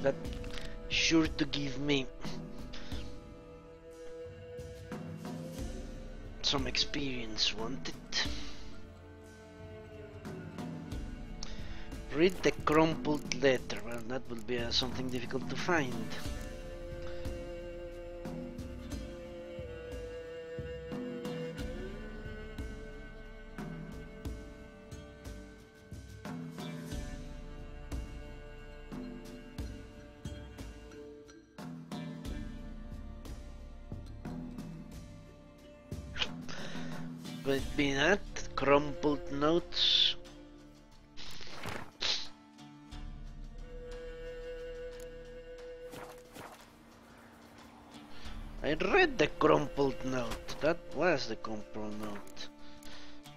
That sure to give me some experience, won't it? Read the crumpled letter. Well, that will be something difficult to find. Could be that crumpled notes. I read the crumpled note. That was the crumpled note,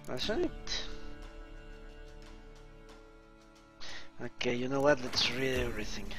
wasn't it? Okay, you know what? Let's read everything.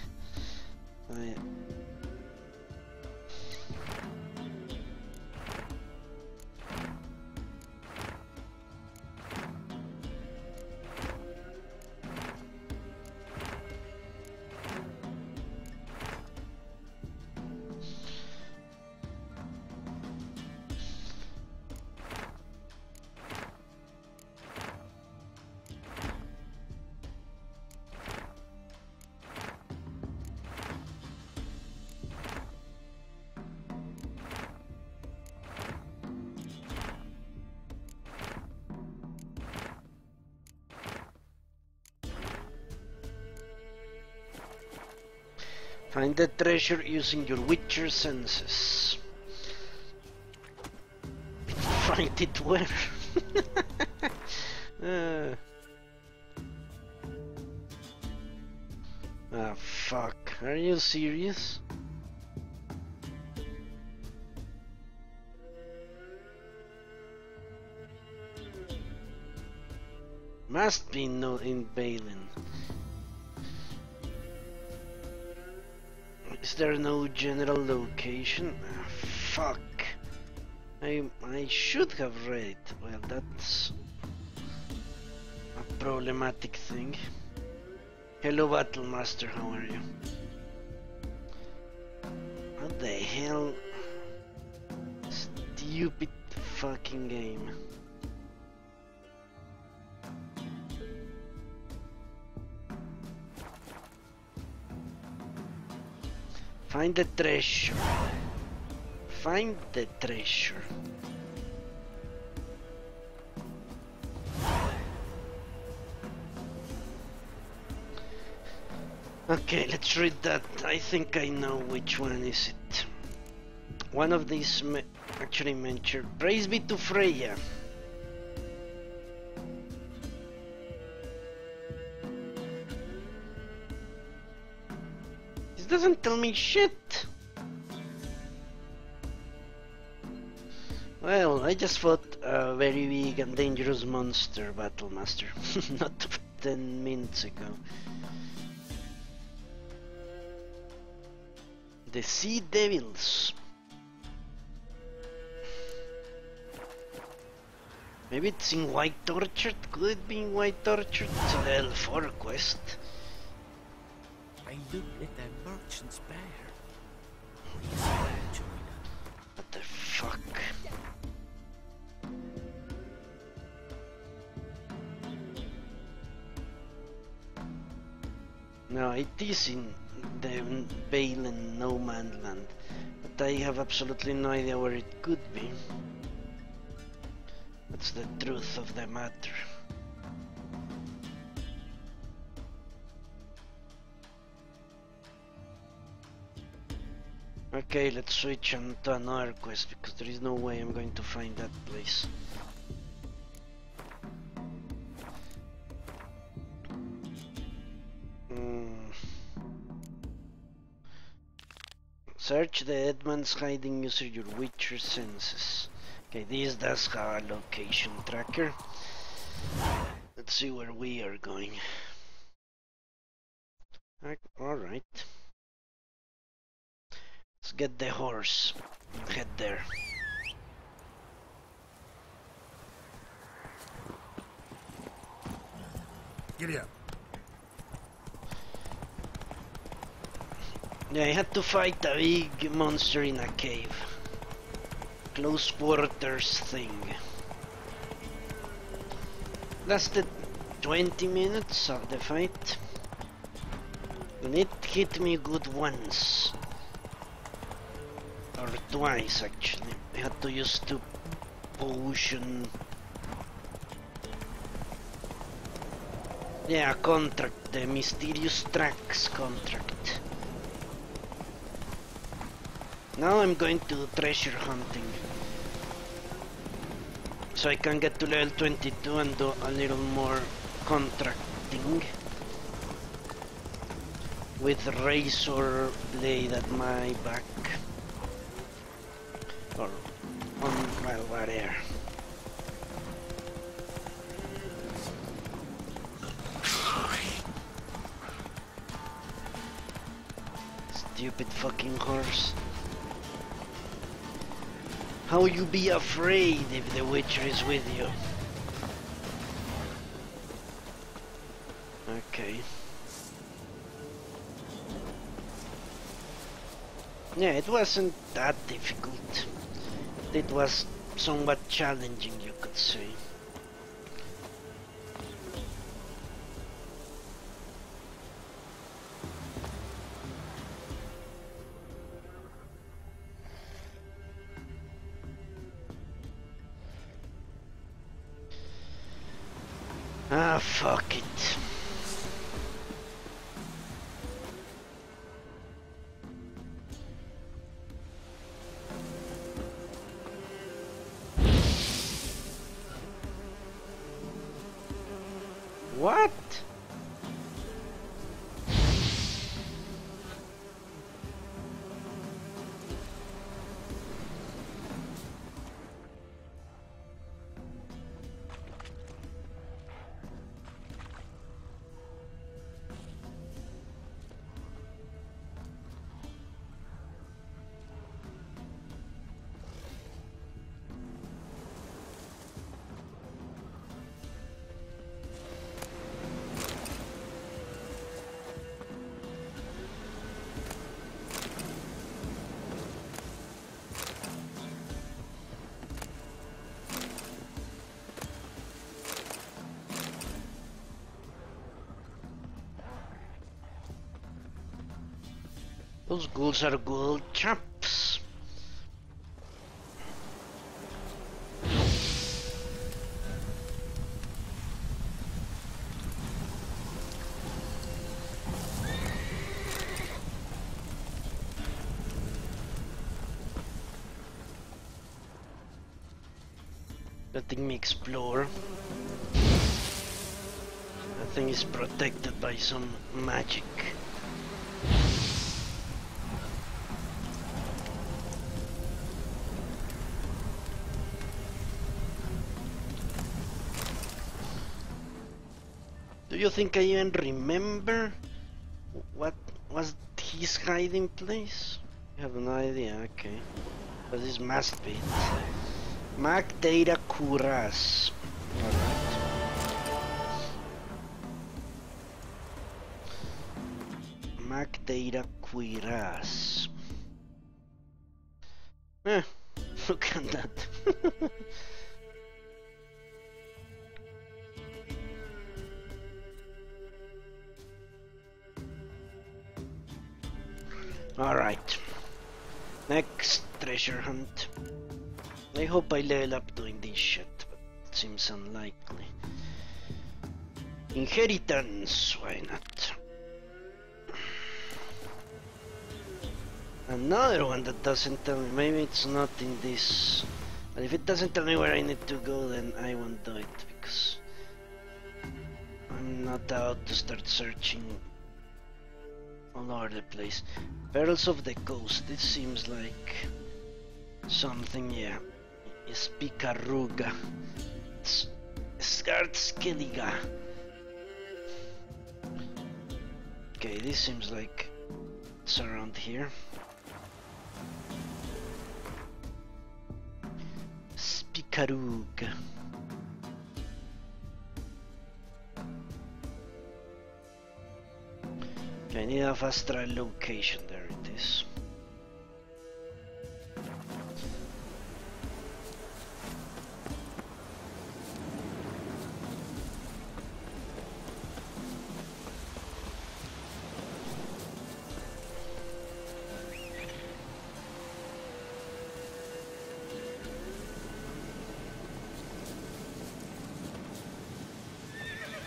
Find the treasure using your Witcher senses. Find it where? Ah, fuck. Are you serious? Must be no in Velen. Is there no general location? Ah, fuck. I should have read it. Well, that's a problematic thing. Hello, Battlemaster, how are you? What the hell? Stupid fucking game. Find the treasure. Find the treasure. Okay, let's read that. I think I know which one is it. One of these actually mentioned. Praise be to Freya. This doesn't tell me shit. Well, I just fought a very big and dangerous monster, Battlemaster. Not 10 minutes ago. The Sea Devils. Maybe it's in White Orchard? Could it be in White Orchard? It's a level 4 quest. I looked at that merchant's bear. What the fuck? No, it is in the Velen no man's land, but I have absolutely no idea where it could be. That's the truth of the matter. Okay, let's switch on to another quest because there is no way I'm going to find that place. Search the Edman's hiding using your Witcher senses. Okay, this does have a location tracker. Let's see where we are going. Alright. Let's get the horse and head there. Giddy up. Yeah, I had to fight a big monster in a cave. Close quarters thing. Lasted 20 minutes of the fight. And it hit me good once. Or twice actually. I had to use 2 potion. Yeah, contract, the mysterious tracks contract. Now I'm going to treasure hunting. So I can get to level 22 and do a little more contracting. With razor blade at my back. Or on, well, whatever. Stupid fucking horse. How you be afraid if the Witcher is with you? Okay. Yeah, it wasn't that difficult. It was somewhat challenging, you could say. Ah, fuck it. What? Those ghouls are good chaps. Letting me explore. That thing is protected by some magic. Do you think I even remember what was his hiding place? I have no idea, okay. But this must be it. Mac Data Curas. Alright. Mac Data Curas. Look at that. Alright. Next treasure hunt. I hope I level up doing this shit, but it seems unlikely. Inheritance, why not? Another one that doesn't tell me, maybe it's not in this. But if it doesn't tell me where I need to go, then I won't do it, because I'm not out to start searching all over the place. Perils of the Coast, this seems like something, yeah. Spikaruga. Skartskeliga. Okay, this seems like it's around here. Spikaruga. Okay, I need a faster location, there it this.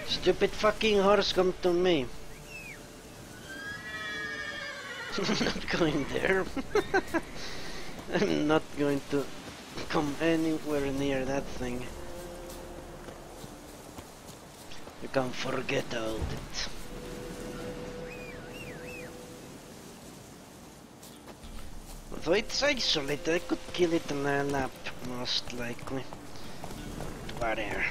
Stupid fucking horse, come to me. I'm not going there. I'm not going to come anywhere near that thing. You can forget about it. Although it's isolated, I could kill it in a lap, most likely. But whatever.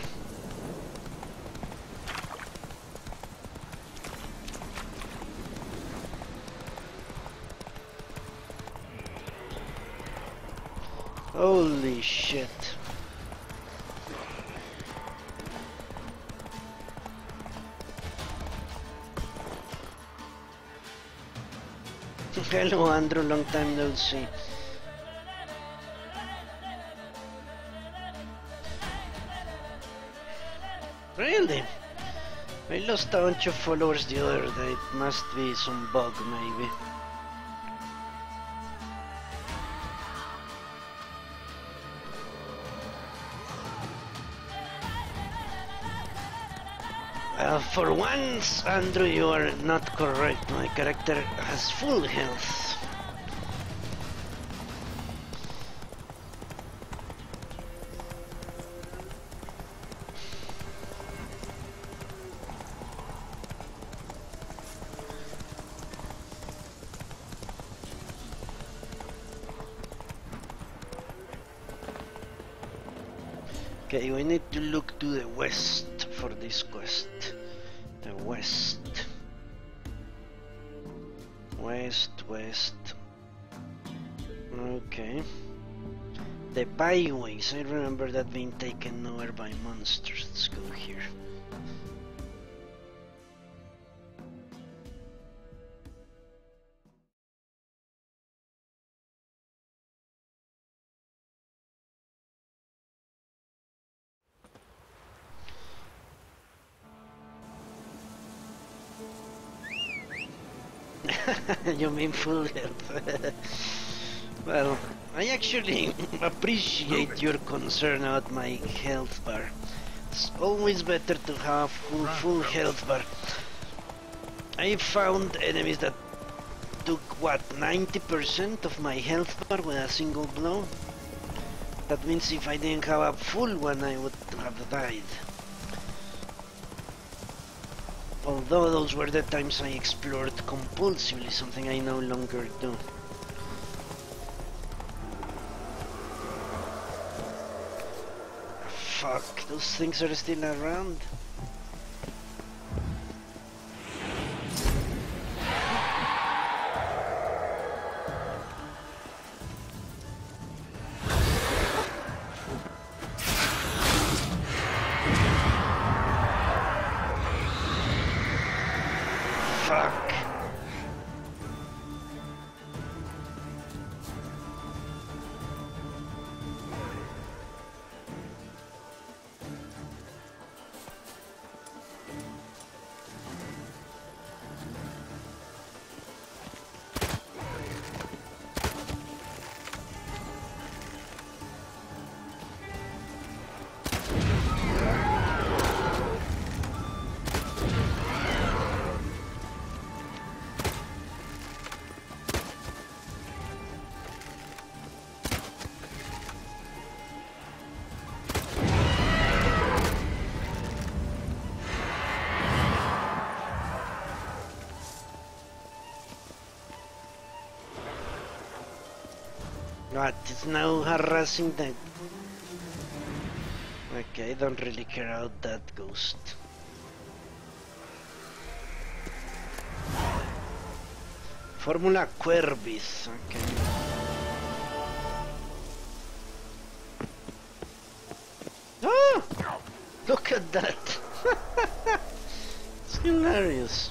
Holy shit. Hello Andrew, long time no see. Really? I lost a bunch of followers the other day. It must be some bug maybe. For once, Andrew, you are not correct. My character has full health. Okay, we need to look to the west for this quest. The west. West. Okay. The byways. I remember that being taken over by monsters. Let's go here. You mean full health? Well, I actually appreciate your concern about my health bar. It's always better to have full health bar. I found enemies that took, what, 90% of my health bar with a single blow? That means if I didn't have a full one, I would have died. Although those were the times I explored compulsively, something I no longer do. Fuck, those things are still around. What, it's now harassing them? Okay, I don't really care about that ghost. Formula Querbis, okay. Oh! Look at that! It's hilarious.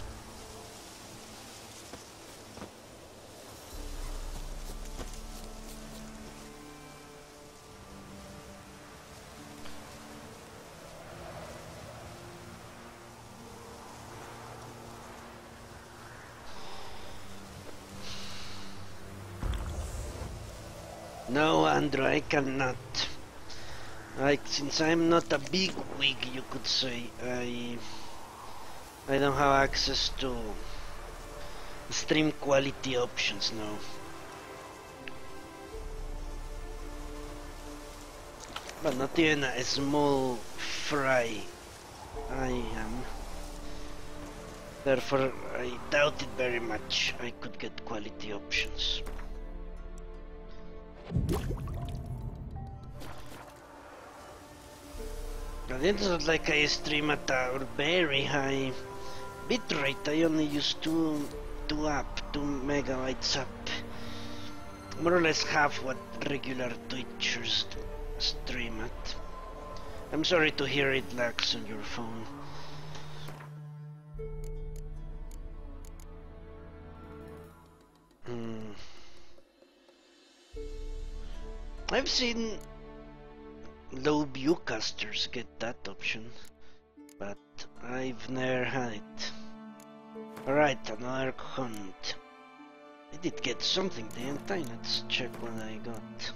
No, Andrew, I cannot. Since I'm not a big wig, you could say, I don't have access to stream quality options now. But not even a small fry I am. Therefore, I doubt it very much I could get quality options. But it's not like I stream at a very high bitrate. I only use 2 megabytes up. More or less half what regular Twitchers stream at. I'm sorry to hear it lags on your phone. I've seen low viewcasters get that option, but I've never had it. Alright, another hunt. I did get something, didn't I? Let's check what I got.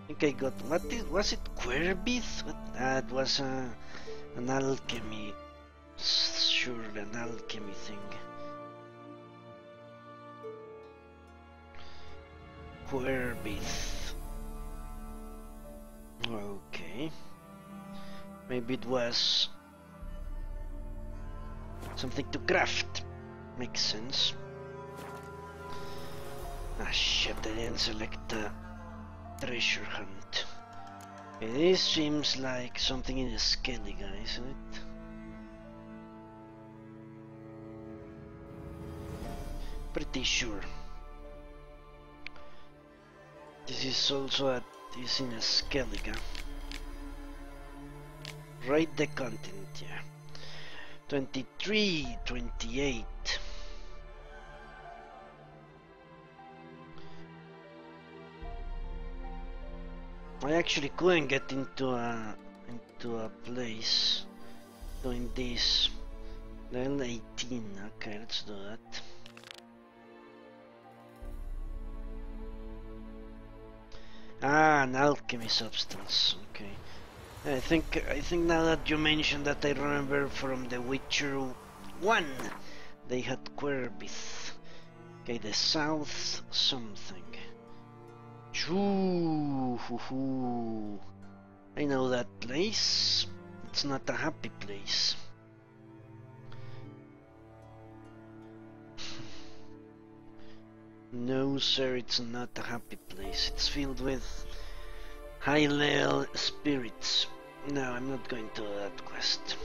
I think I got, was it Querbith? It was an alchemy, surely an alchemy thing. Querbith. Okay. Maybe it was something to craft. Makes sense. Ah shit, I didn't select the treasure hunt. Okay, this seems like something in the Skellige, isn't it? Pretty sure. This is also is in a Skellige. Write the content, yeah. 23, 28. I actually couldn't get into a place doing this. Level 18. Okay, let's do that. Ah, an alchemy substance. Okay. I think now that you mentioned that, I remember from The Witcher 1 they had Querbith. Okay, the south something. Choo hoo hoo. I know that place. It's not a happy place. No sir, it's not a happy place. It's filled with high level spirits. No, I'm not going to that quest.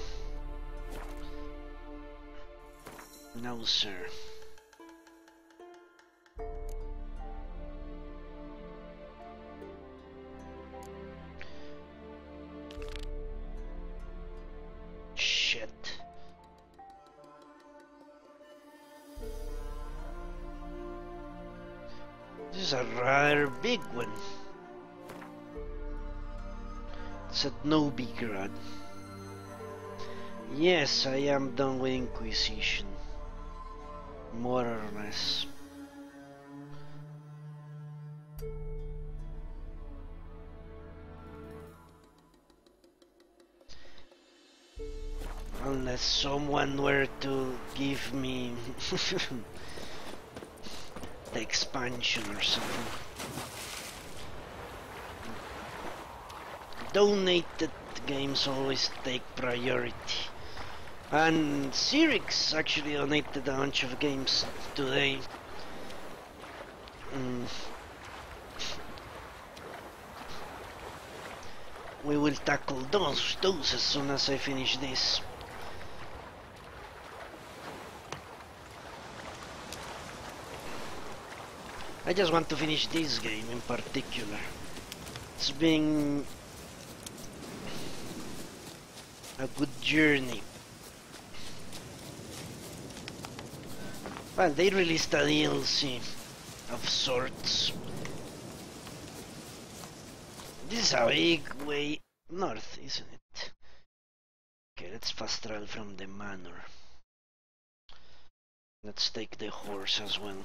No sir. Shit. This is a rather big one. It's at Novigrad. Yes, I am done with Inquisition. More or less. Unless someone were to give me the expansion or something. Donated games always take priority. And Sirix actually donated a bunch of games today. We will tackle those as soon as I finish this. I just want to finish this game in particular. It's been a good journey. Well, they released a DLC of sorts. This is a big way north, isn't it? Okay, let's fast travel from the manor. Let's take the horse as well.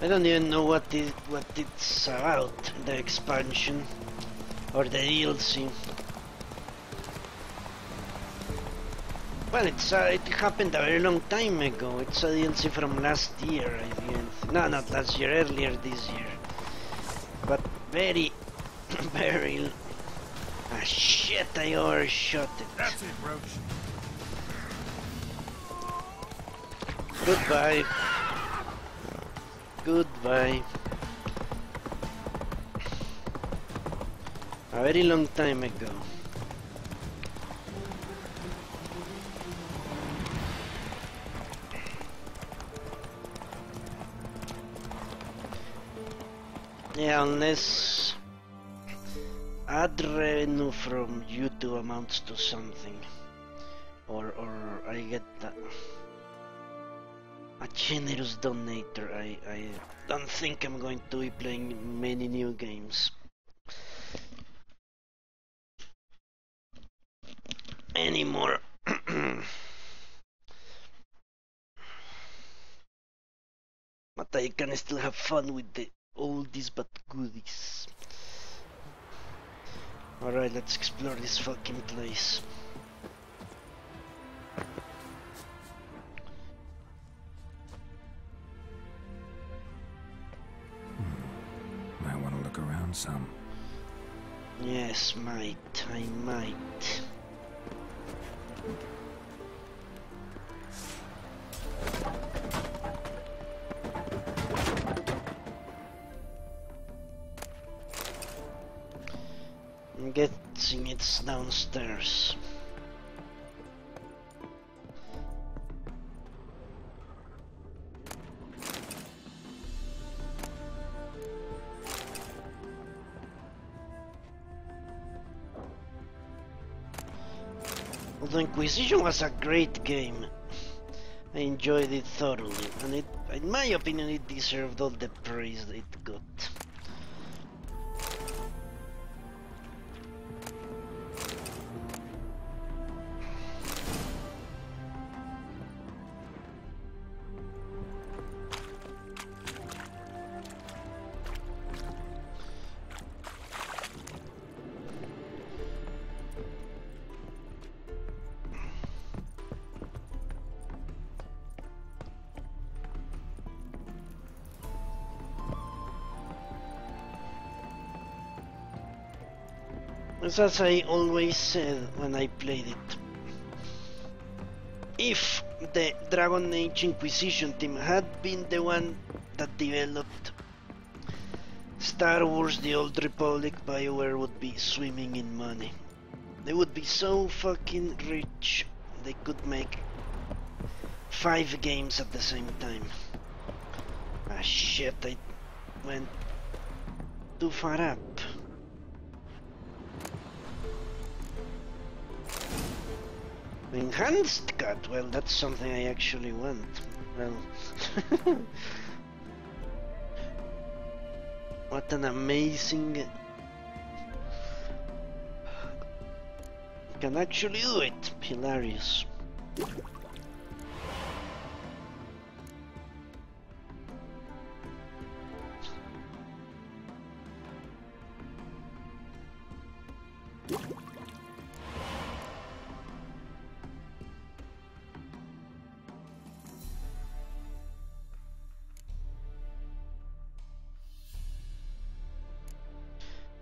I don't even know what it's about, the expansion or the DLC. Well, it happened a very long time ago. It's a DLC from last year, I think. No, not last year, earlier this year. But very, very... Ah, shit, I overshot it. That's it, Roach. Goodbye. Goodbye. A very long time ago. Yeah, unless ad revenue from YouTube amounts to something, or I get a generous donator, I don't think I'm going to be playing many new games anymore. But I can still have fun with the oldies but goodies. Alright, let's explore this fucking place. Might want to look around some. Yes, might. I might. I'm guessing it's downstairs. Although Inquisition was a great game, I enjoyed it thoroughly, and in my opinion, it deserved all the praise it got. As I always said when I played it, if the Dragon Age Inquisition team had been the one that developed Star Wars The Old Republic, BioWare would be swimming in money. They would be so fucking rich, they could make 5 games at the same time. Ah shit, I went too far up. Enhanced cut, well, that's something I actually want. Well, what an amazing... Can actually do it. Hilarious.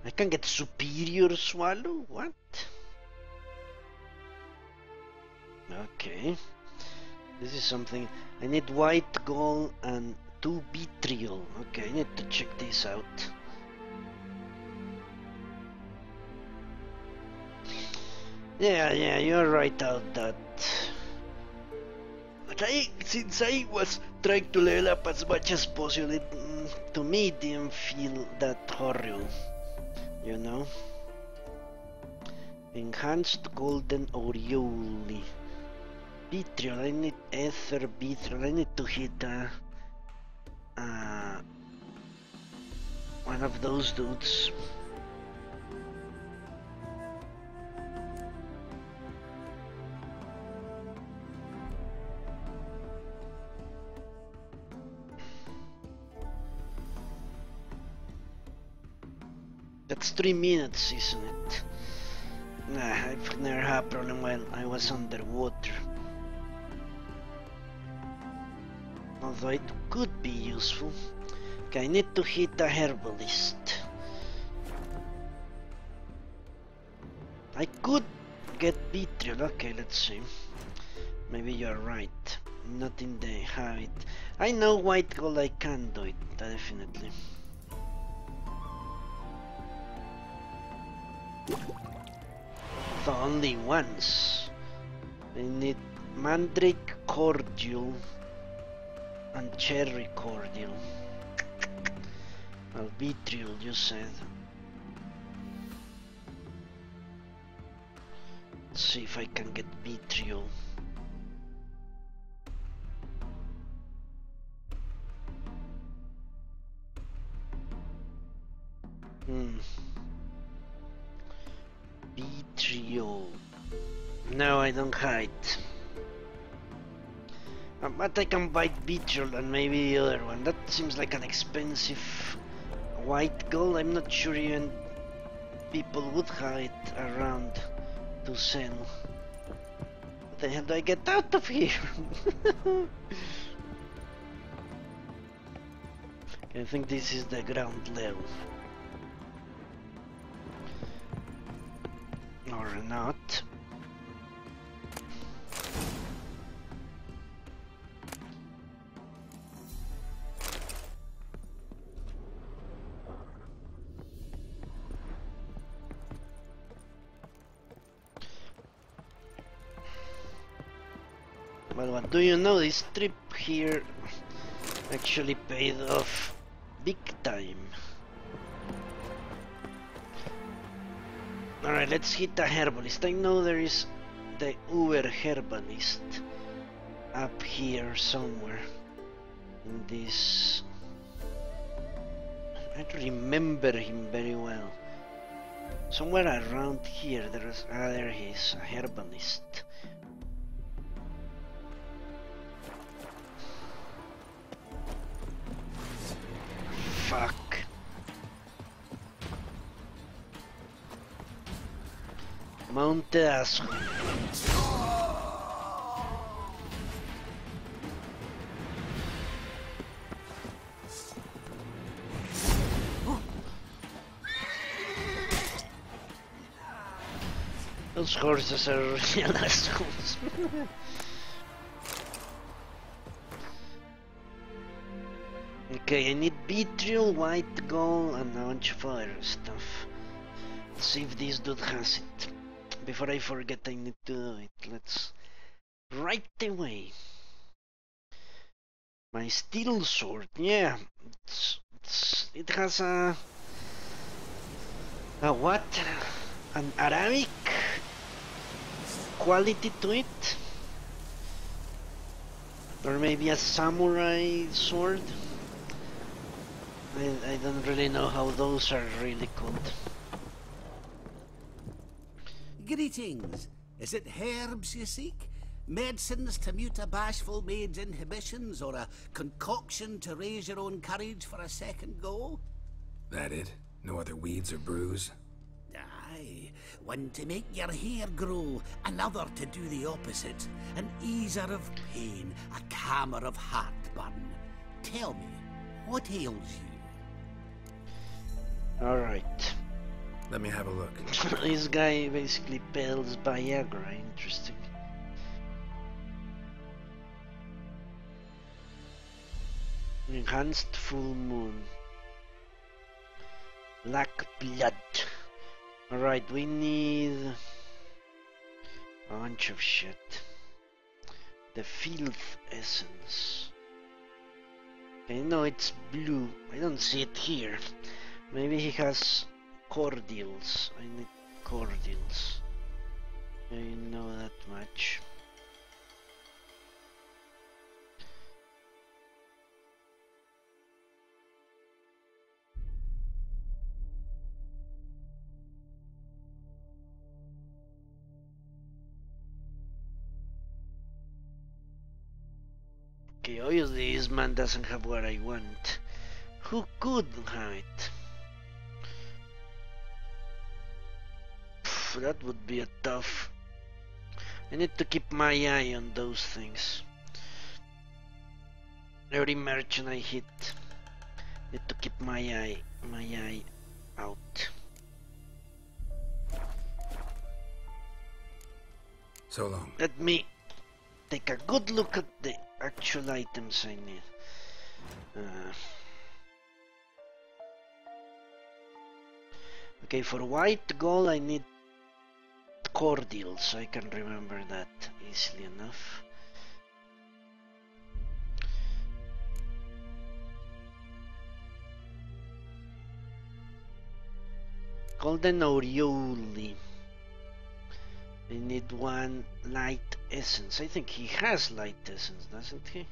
I can get superior swallow? What? Okay. This is something... I need white gold and 2 vitriol. Okay, I need to check this out. Yeah, you're right about that. But since I was trying to level up as much as possible, to me it didn't feel that horrible. You know? Enhanced golden aureole. Vitriol, I need ether vitriol. I need to hit one of those dudes. That's 3 minutes, isn't it? Nah, I've never had a problem while I was underwater. Although it could be useful. Okay, I need to hit a herbalist. I could get vitriol. Okay, let's see. Maybe you're right. Not in the habit. I know white gold, I can do it, definitely. So only once. I need mandrake cordial and cherry cordial. Well, vitriol, you said. Let's see if I can get vitriol. Vitriol. No, I don't have it. But I can buy vitriol and maybe the other one. That seems like an expensive white gold. I'm not sure even people would have it around to sell. What the hell do I get out of here? I think this is the ground level. Or not. Well, what do you know? This trip here actually paid off big time. Alright, let's hit a herbalist. I know there is the Uber herbalist up here somewhere in this. I don't remember him very well. Somewhere around here there he is, a herbalist. Fuck. Mounted asshole. Those horses are real assholes. Okay, I need vitriol, white gold, and a bunch of other stuff. Let's see if this dude has it. Before I forget, I need to do it. Let's right away. My steel sword, yeah, it has a what? An Arabic quality to it, or maybe a samurai sword. I don't really know how those are really called. Greetings. Is it herbs you seek? Medicines to mute a bashful maid's inhibitions, or a concoction to raise your own courage for a second go? That it? No other weeds or brews? Aye. One to make your hair grow, another to do the opposite. An easer of pain, a calmer of heartburn. Tell me, what ails you? Alright. Let me have a look. This guy basically peddles Viagra, interesting. Enhanced full moon. Black blood. Alright, we need a bunch of shit. The filth essence. Okay, no, it's blue. I don't see it here. Maybe he has cordials. I need cordials. I know that much. Okay, obviously this man doesn't have what I want. Who could have it? that would be a tough. I need to keep my eye on those things. Every merchant I hit, need to keep my eye out. So long. Let me take a good look at the actual items I need. Okay, for white gold I need cordial, so I can remember that easily enough. Golden aureole. I need one light essence. I think he has light essence, doesn't he?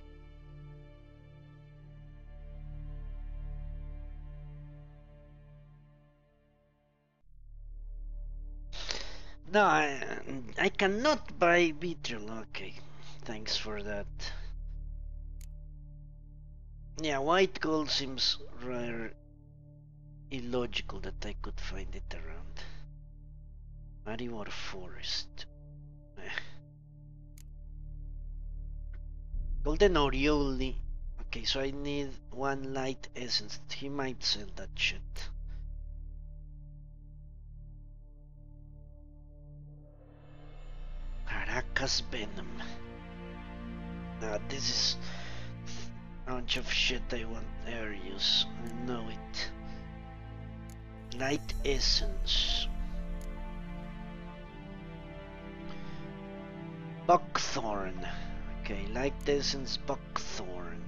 No, I cannot buy vitriol. Okay, thanks for that. Yeah, white gold seems rather illogical that I could find it around. Mariwar Forest. Golden aureole. Okay, so I need one light essence. He might sell that shit. Caracas venom. Now this is a bunch of shit I want air use. I know it. Light essence. Buckthorn. Okay, light essence buckthorn.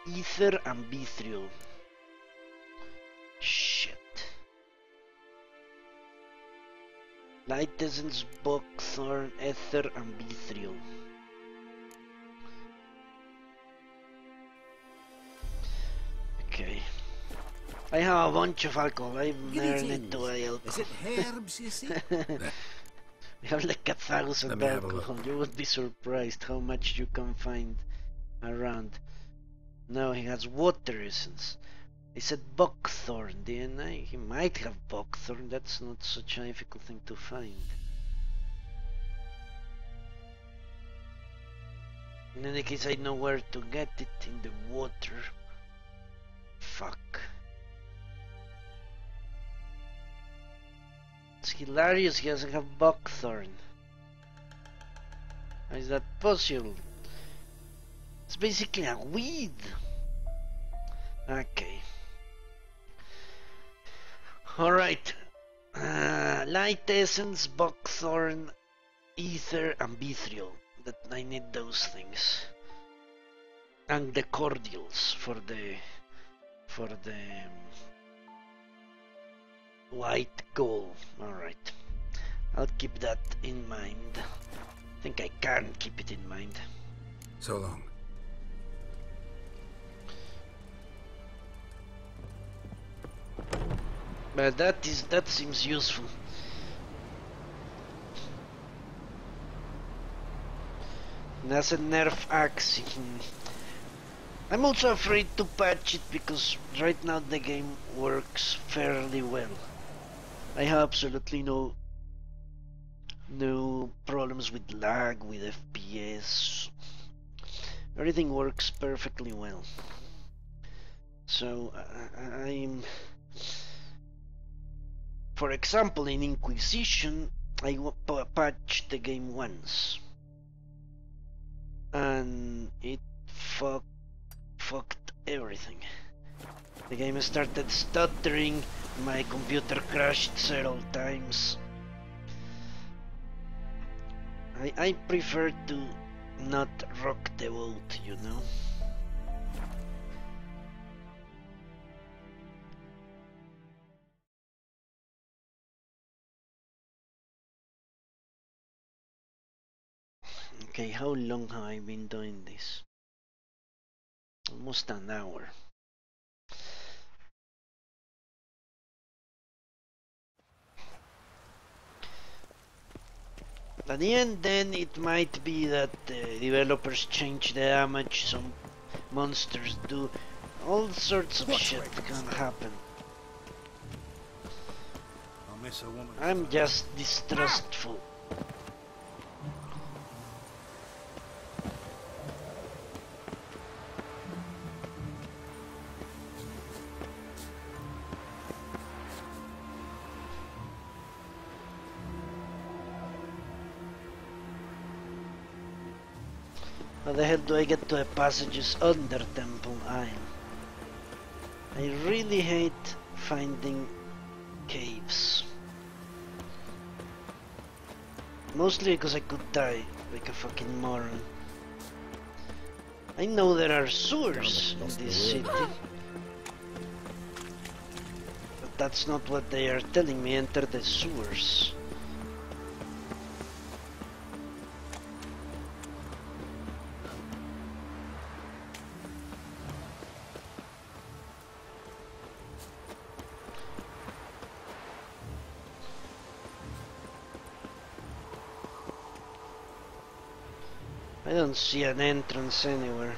Ether and Vitriol. Shit. Light essence buckthorn, ether and Vitriol. Okay. I have a bunch of alcohol. I've learned to buy alcohol. Is it herbs, you see? We have like 1,000 alcohol. You would be surprised how much you can find around. No, he has water essence. I said buckthorn, didn't I? He might have buckthorn. That's not such a difficult thing to find. In any case, I know where to get it in the water. Fuck. It's hilarious he doesn't have buckthorn. How is that possible? It's basically a weed. Okay. Alright. Light essence, buckthorn, ether, and vitriol. That I need those things. And the cordials for the white gold. Alright. I'll keep that in mind. I think I can keep it in mind. So long. But that seems useful. That's a nerf axe. I'm also afraid to patch it because right now the game works fairly well. I have absolutely no problems with lag, with FPS. Everything works perfectly well. So I'm, for example, in Inquisition, I patched the game once, and it fucked everything. The game started stuttering, my computer crashed several times. I prefer to not rock the boat, you know? Okay, how long have I been doing this? Almost an hour. At the end, then it might be that the developers change the damage, so monsters do. All sorts of shit can happen. I'll miss a woman. I'm just distrustful. How the hell do I get to the passages under Temple Isle? I really hate finding caves. Mostly because I could die like a fucking moron. I know there are sewers in this city. But that's not what they are telling me. Enter the sewers. I don't see an entrance anywhere.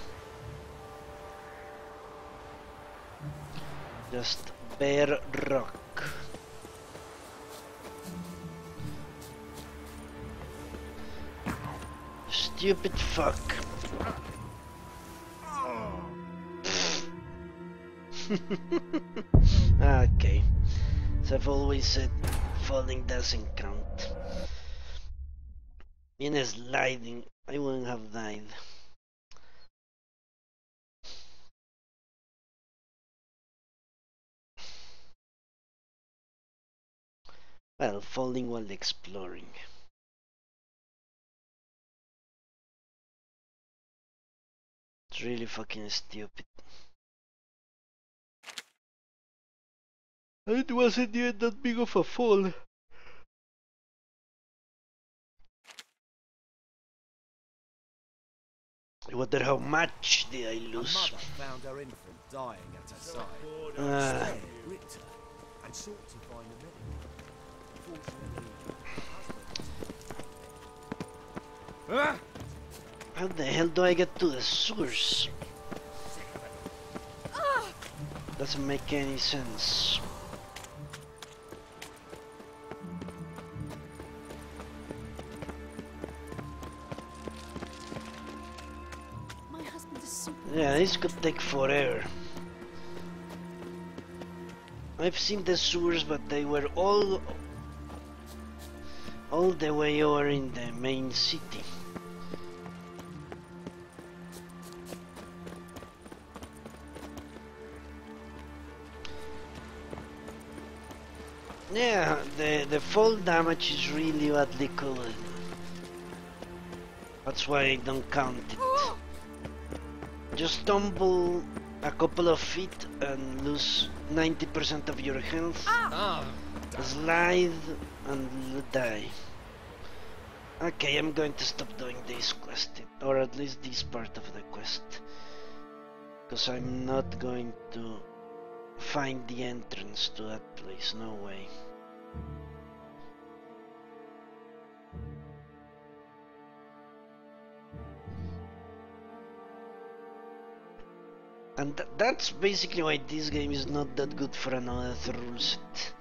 Just bare rock. Stupid fuck. Okay. As I've always said, falling doesn't count. In a sliding, I wouldn't have died. Well, falling while exploring. It's really fucking stupid. It wasn't even that big of a fall. I wonder how much did I lose. A mother found her infant dying at her side. Scared, ripped her, and sought to find a medic. Fortunately, How the hell do I get to the sewers? Doesn't make any sense. Yeah, this could take forever. I've seen the sewers, but they were all the way over in the main city. Yeah, the fall damage is really badly covered. That's why I don't count it. Just stumble a couple of feet and lose 90% of your health. Slide and die. Okay, I'm going to stop doing this quest, or at least this part of the quest, because I'm not going to find the entrance to that place, no way. And that's basically why this game is not that good for another rule set.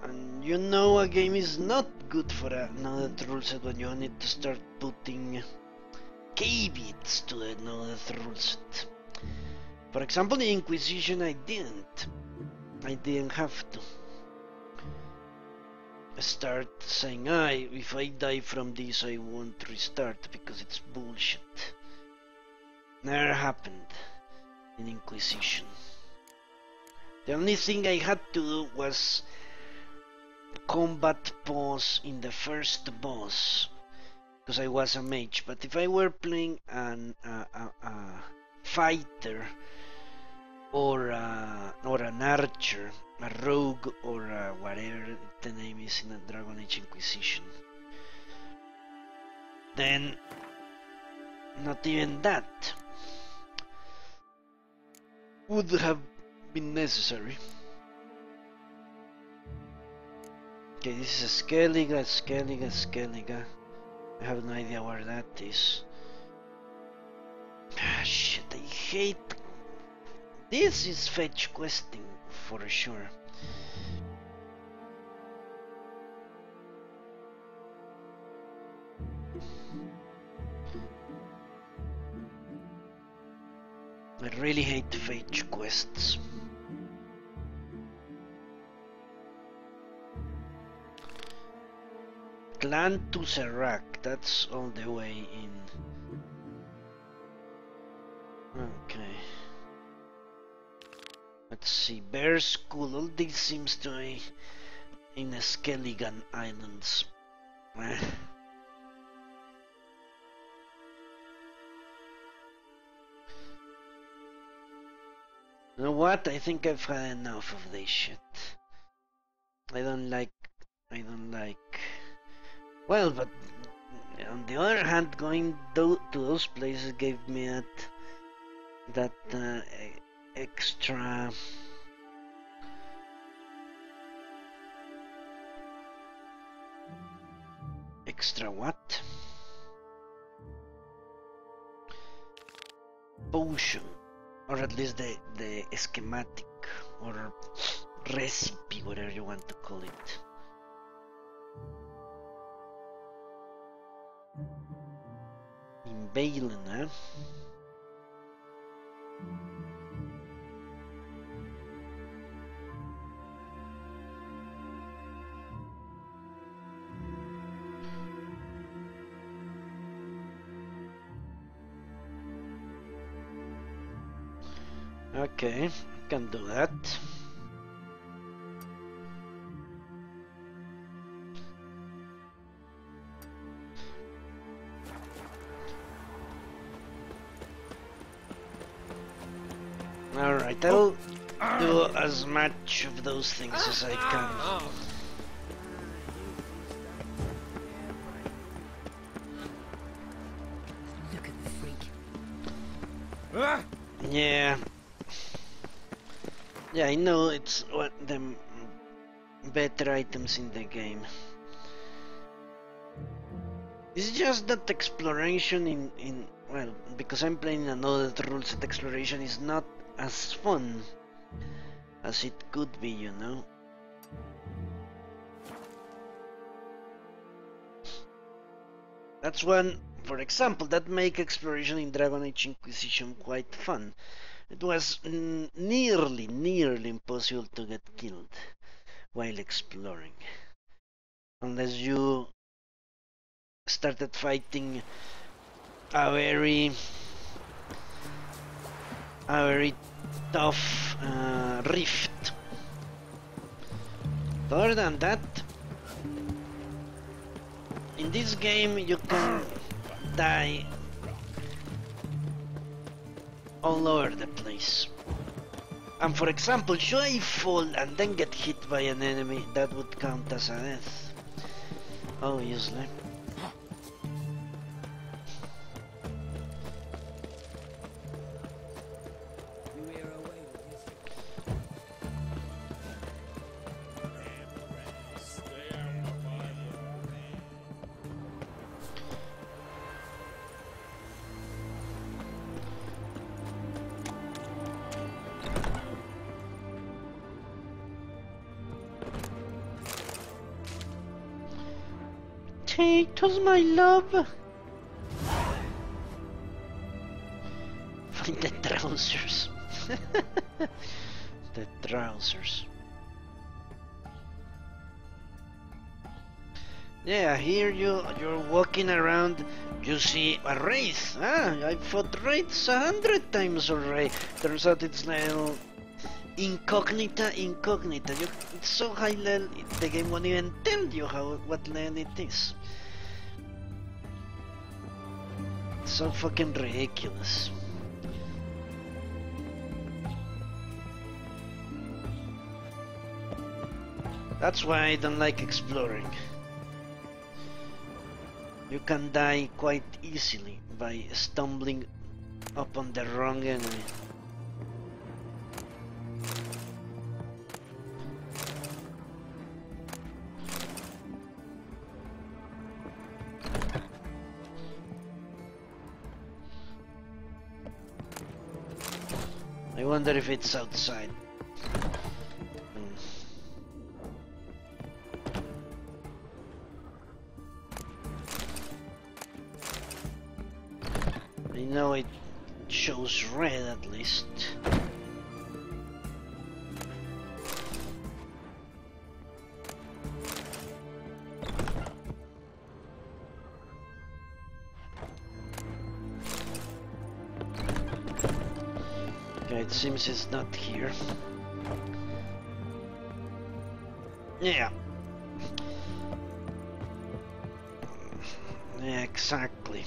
And you know a game is not good for another rule set when you need to start putting caveats to another rule set. For example, the Inquisition I didn't have to start saying, if I die from this I won't restart because it's bullshit. Never happened in Inquisition. The only thing I had to do was combat pause in the first boss because I was a mage, but if I were playing a fighter or an archer, a rogue, or whatever the name is in a Dragon Age Inquisition, then not even that would have been necessary. Okay, this is a Skellige. I have no idea where that is. Ah, shit, I hate... This is fetch questing for sure. I really hate fetch quests. Clan to Serac, that's all the way in. Okay. Let's see, Bear School, all this seems to be in the Skelligan Islands. You know what? I think I've had enough of this shit. I don't like. Well, but on the other hand, going to those places gave me that extra. Extra what? Potion. Or at least the schematic or recipe, whatever you want to call it. In Velen, huh? Okay, can do that. Alright, I'll do as much of those things as I can. Look at the freak. Yeah. Yeah, I know it's one of the better items in the game. It's just that exploration in well, because I'm playing another rules set, exploration is not as fun as it could be, you know. That's one, for example, that make exploration in Dragon Age Inquisition quite fun. It was nearly impossible to get killed while exploring, unless you started fighting a very tough rift. Other than that, in this game you can die all over the place. And for example, should I fall and then get hit by an enemy, that would count as a death, obviously. Take us, my love. Find the trousers. The trousers. Yeah, here you're walking around. You see a wraith. I fought wraiths 100 times already. Turns out it's little incognita. It's so high level, the game won't even tell you what level it is. It's so fucking ridiculous. That's why I don't like exploring. You can die quite easily by stumbling upon the wrong enemy. I wonder if it's outside. I know it shows red at least. Okay, it seems it's not here. Yeah. Yeah, exactly.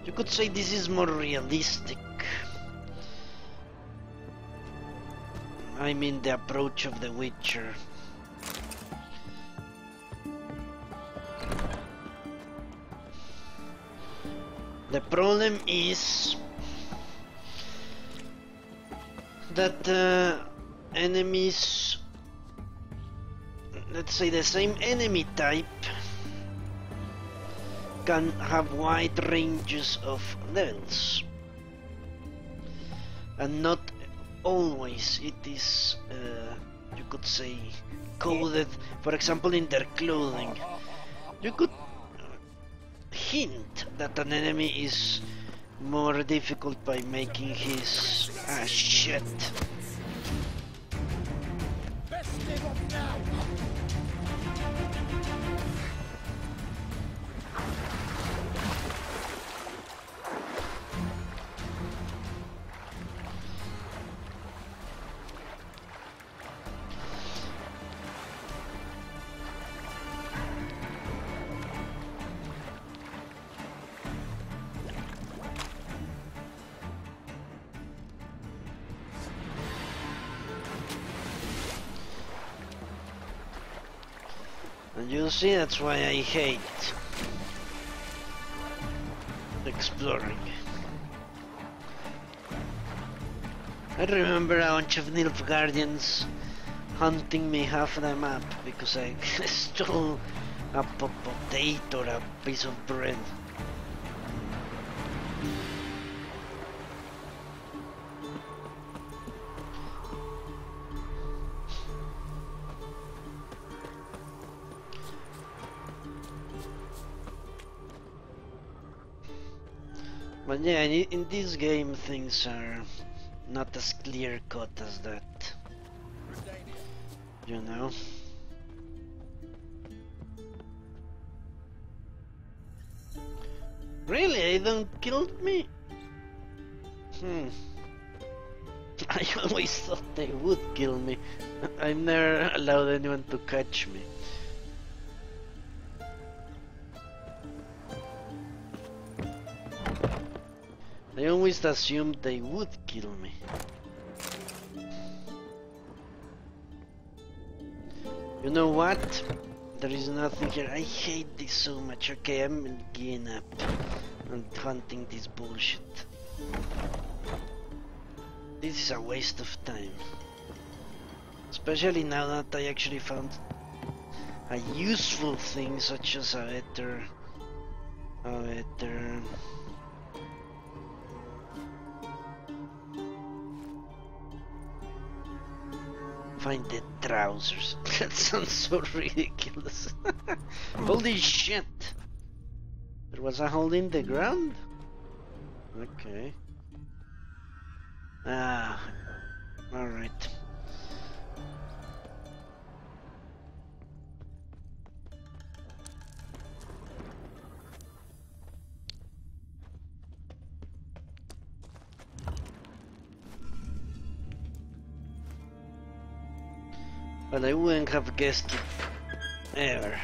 You could say this is more realistic. I mean the approach of The Witcher. The problem is that enemies, let's say the same enemy type, can have wide ranges of levels, and not always it is, you could say, coded. For example, in their clothing, you could hint that an enemy is more difficult by making his shit. And you see, that's why I hate exploring. I remember a bunch of Nilfgaardians hunting me half the map because I stole a potato or a piece of bread. But yeah, in this game things are not as clear cut as that, you know? Really? They don't kill me? I always thought they would kill me. I never allowed anyone to catch me. I always assumed they would kill me. You know what? There is nothing here. I hate this so much. Okay, I'm giving up and hunting this bullshit. This is a waste of time. Especially now that I actually found a useful thing such as a better find the trousers. That sounds so ridiculous. Holy shit! There was a hole in the ground? Okay. Ah, alright. But I wouldn't have guessed it ever.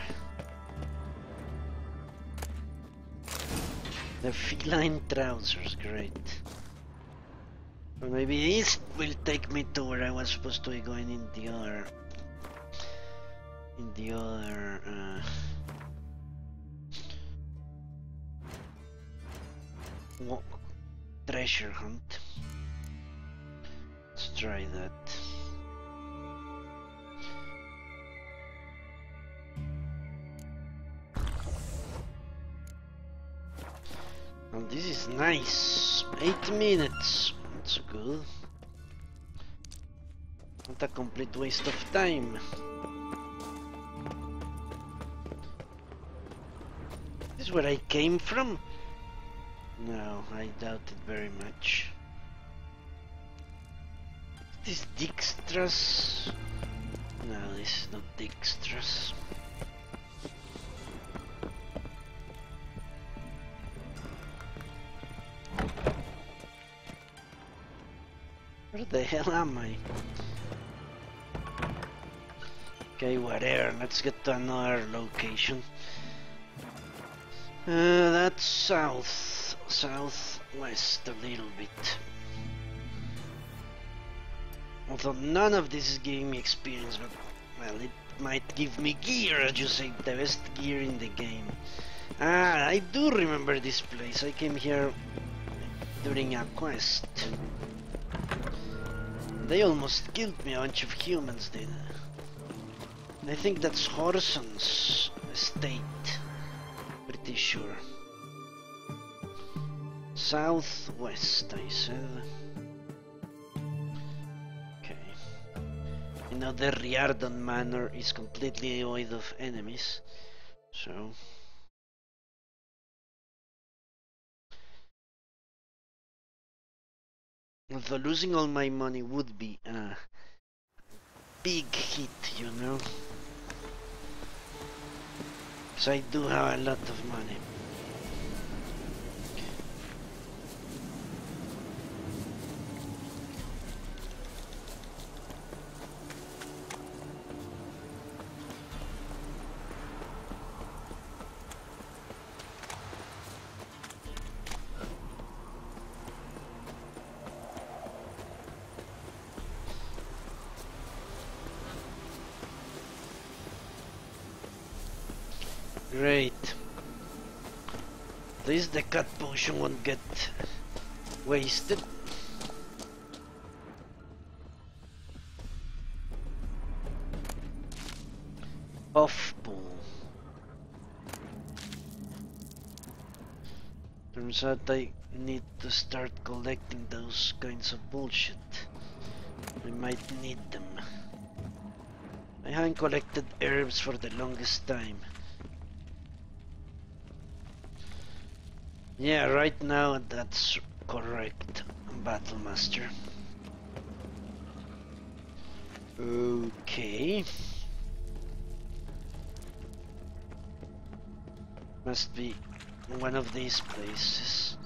The feline trousers, great. Or maybe this will take me to where I was supposed to be going in the other treasure hunt. Let's try that. And this is nice. 8 minutes. That's good. What a complete waste of time. This is where I came from? No, I doubt it very much. This Dijkstra's? No, this is not Dijkstra's. Where the hell am I? Okay, whatever, let's get to another location. That's southwest a little bit. Although none of this is giving me experience, but well, it might give me gear, as you say, the best gear in the game. Ah, I do remember this place. I came here during a quest. They almost killed me, a bunch of humans did. I think that's Horson's estate. Pretty sure. Southwest, I said. Okay. You know, the Riordan Manor is completely devoid of enemies, so... Although losing all my money would be a big hit, you know? Because I do have a lot of money. Great. At least the cut potion won't get wasted. Off pool. Turns out I need to start collecting those kinds of bullshit. I might need them. I haven't collected herbs for the longest time. Yeah, right now that's correct, Battlemaster. Okay. Must be one of these places,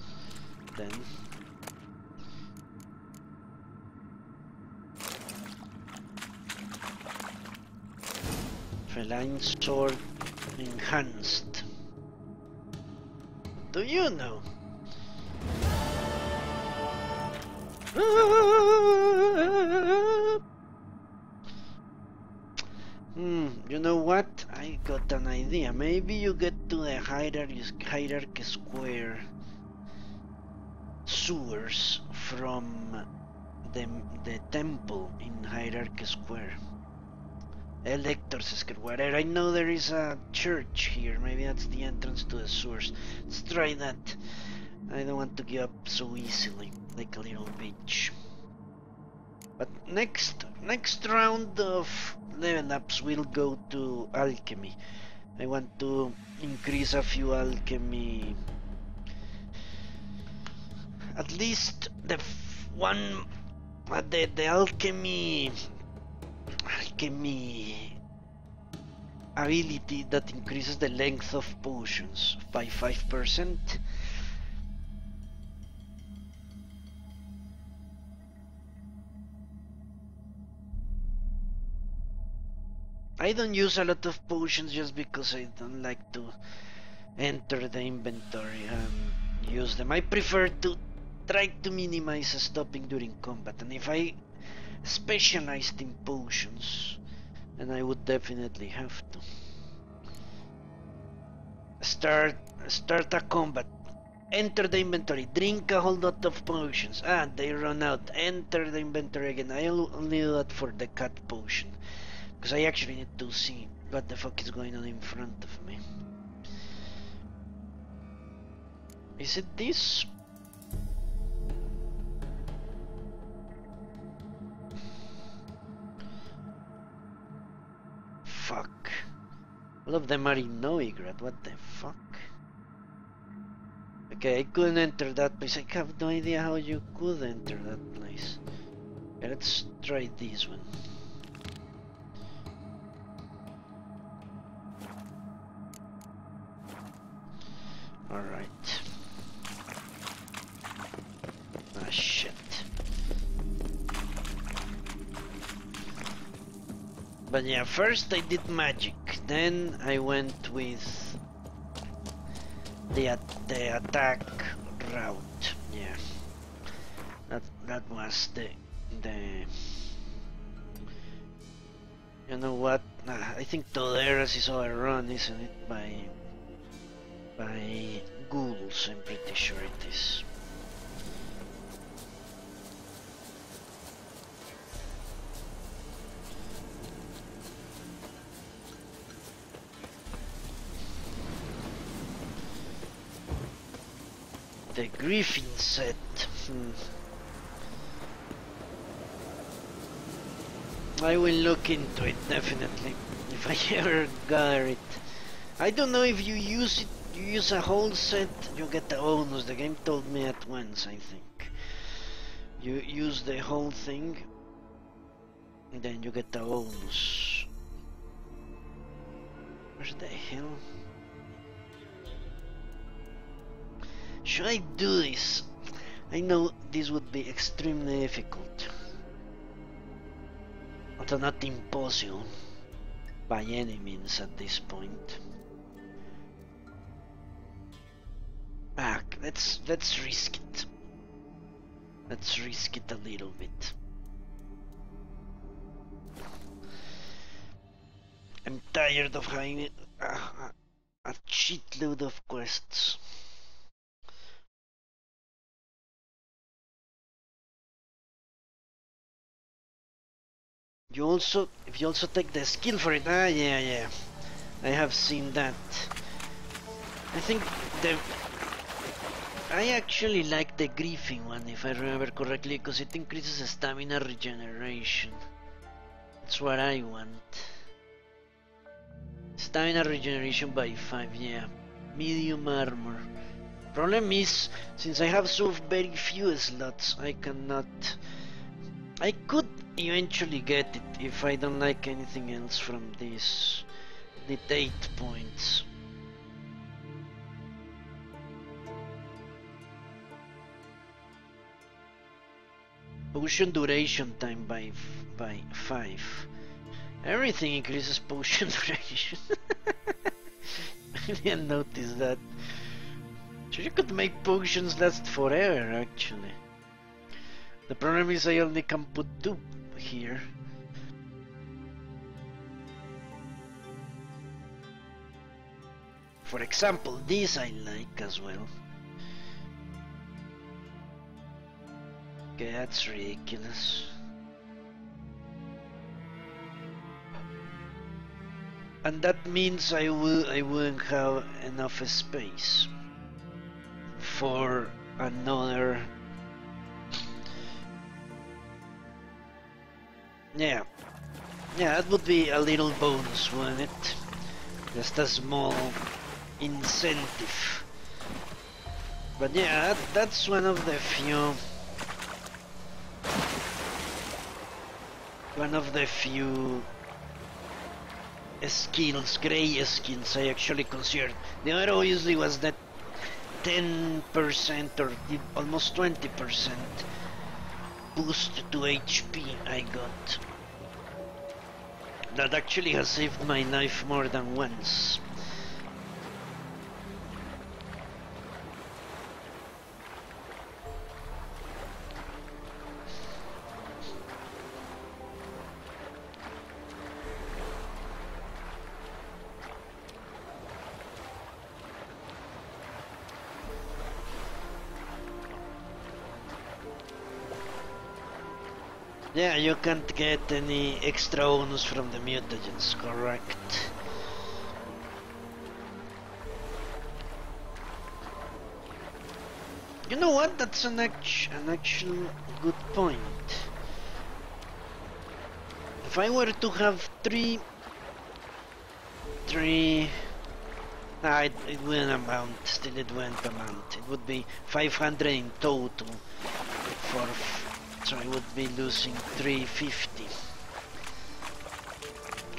then. Feline sword enhanced. Do you know? You know what? I got an idea. Maybe you get to the Hierarchy Square sewers from the temple in Hierarchy Square. Elector's Square, whatever. I know there is a church here. Maybe that's the entrance to the sewers. Let's try that. I don't want to give up so easily, like a little bitch. But next round of level ups we'll go to alchemy. I want to increase a few alchemy. At least the alchemy ability that increases the length of potions by 5%. I don't use a lot of potions just because I don't like to enter the inventory and use them. I prefer to try to minimize stopping during combat, and if I specialized in potions, then I would definitely have to start a combat, enter the inventory, drink a whole lot of potions, they run out, enter the inventory again. I only do that for the cat potion, because I actually need to see what the fuck is going on in front of me. Is it this? fuck. All of them are in Novigrad, what the fuck? Okay, I couldn't enter that place. I have no idea how you could enter that place. Okay, let's try this one. Alright. Ah, shit. But yeah, first I did magic, then I went with the attack route. Yeah, that was the you know what? I think Toderas is overrun, isn't it? By ghouls. I'm pretty sure it is. The Griffin set. I will look into it definitely if I ever gather it. I don't know if you use it. You use a whole set, you get the bonus. The game told me at once. I think you use the whole thing, and then you get the bonus. Where the hell? Should I do this? I know this would be extremely difficult. Although not impossible by any means at this point. Ah, let's risk it. Let's risk it a little bit. I'm tired of having a shitload of quests. If you also take the skill for it, yeah, I have seen that. I think I actually like the Griffin one, if I remember correctly, because it increases stamina regeneration. That's what I want. Stamina regeneration by 5, yeah. Medium armor. Problem is, since I have so very few slots, I cannot... I could eventually get it if I don't like anything else from this. Need 8 points. Potion duration time by 5. Everything increases potion duration. I didn't notice that. So you could make potions last forever, actually. The problem is I only can put 2 here. For example, this I like as well. Okay, that's ridiculous. And that means I wouldn't have enough space for another. Yeah, that would be a little bonus, wouldn't it? Just a small incentive. But yeah, that's one of the few skills, grey skills I actually considered. The other obviously was that 10% or almost 20% boost to HP I got. That actually has saved my life more than once. Yeah, you can't get any extra bonus from the mutagens, correct? You know what? That's an actual good point. If I were to have 3 3. Nah, it wouldn't amount. Still, it wouldn't amount. It would be 500 in total. So I would be losing 350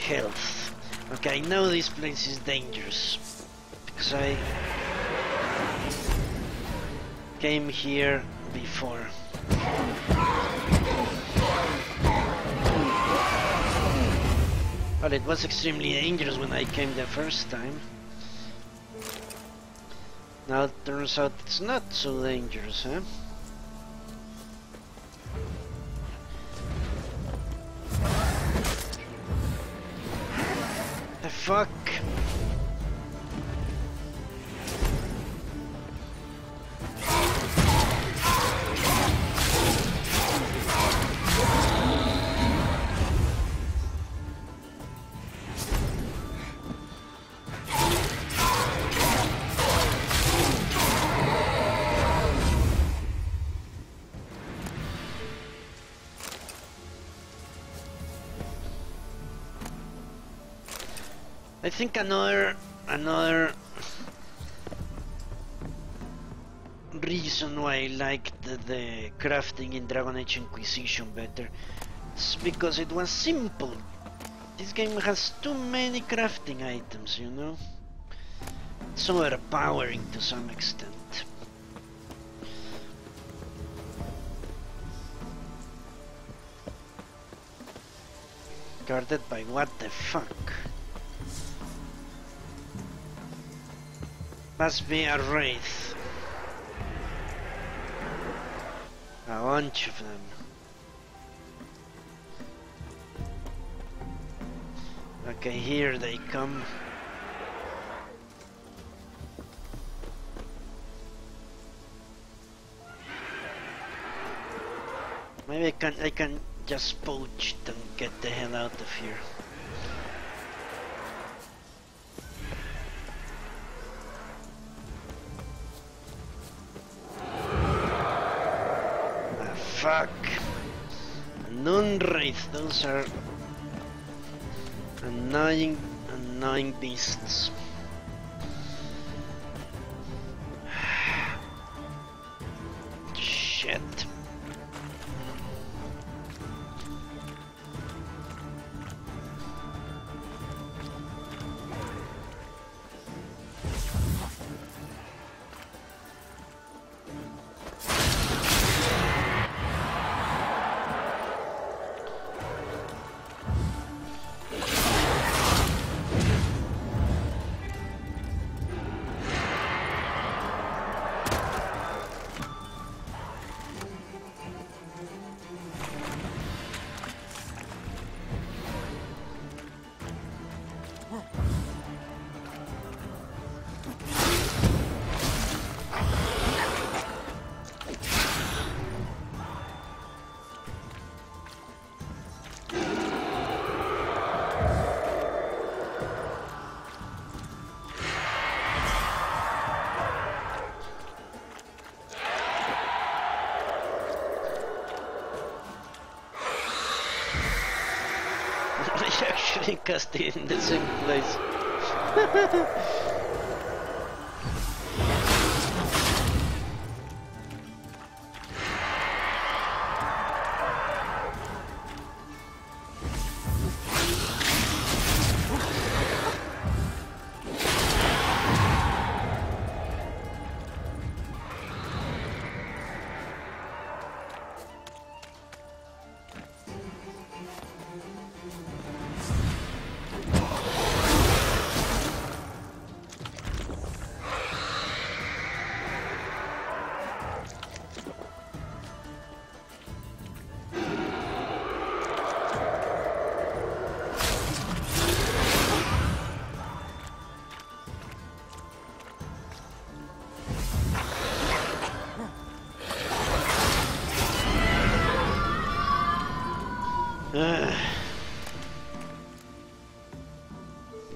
health. Okay, I know this place is dangerous because I came here before. Well, it was extremely dangerous when I came the first time. Now it turns out it's not so dangerous, huh? The fuck? I think another reason why I liked the crafting in Dragon Age Inquisition better is because it was simple. This game has too many crafting items, you know? It's overpowering to some extent. Guarded by what the fuck? Must be a wraith. A bunch of them. Okay, here they come. Maybe I can just poach it and get the hell out of here. Fuck. Non-wraith, those are annoying beasts. Shit. I actually cast it in the same place.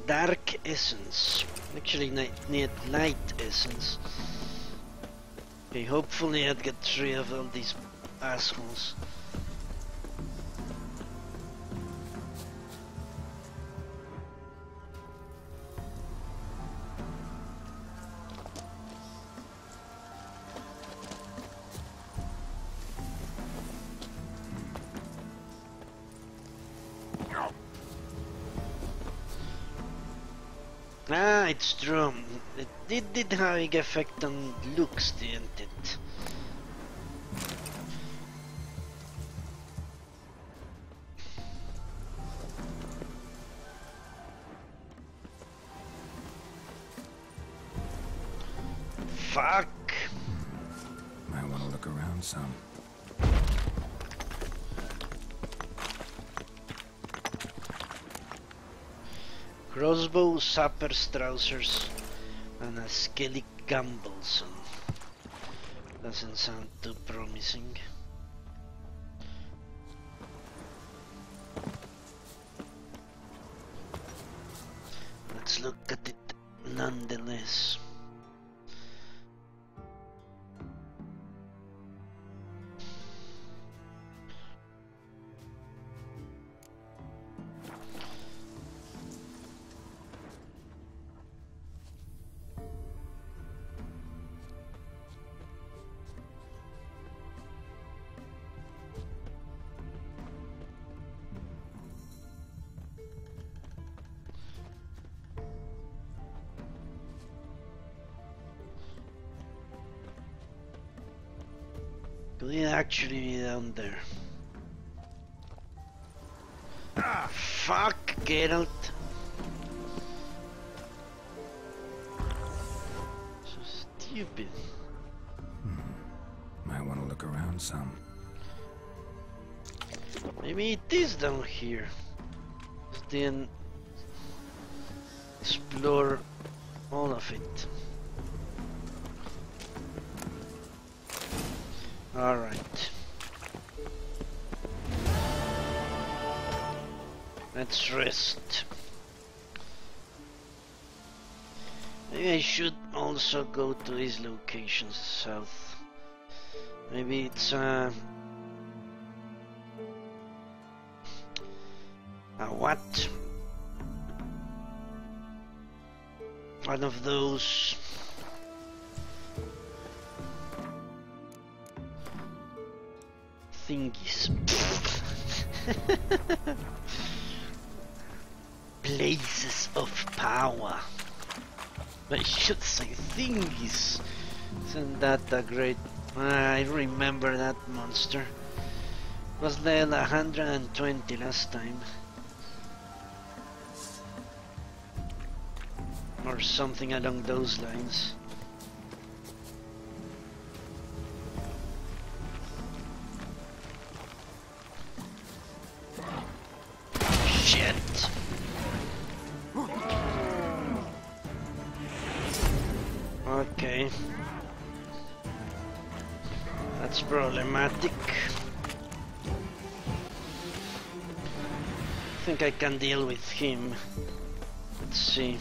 Dark essence. Actually, need light essence. Okay, hopefully I'd get rid of all these assholes. Ah, it's true. It did have an effect on looks, didn't it? Fuck! Might want to look around some. Crossbow, sapper's trousers, and a skelly Gambleson. Doesn't sound too promising. Let's look at it nonetheless. Could it actually be down there? Ah, fuck, Geralt. So stupid. Might want to look around some. Maybe it is down here. Then explore all of it. All right. Let's rest. Maybe I should also go to these locations south. Maybe it's a what? One of those thingies. Places of power. I should say thingies. Isn't that a great... I remember that monster. Was level 120 last time. Or something along those lines. Shit! Okay. That's problematic. I think I can deal with him. Let's see.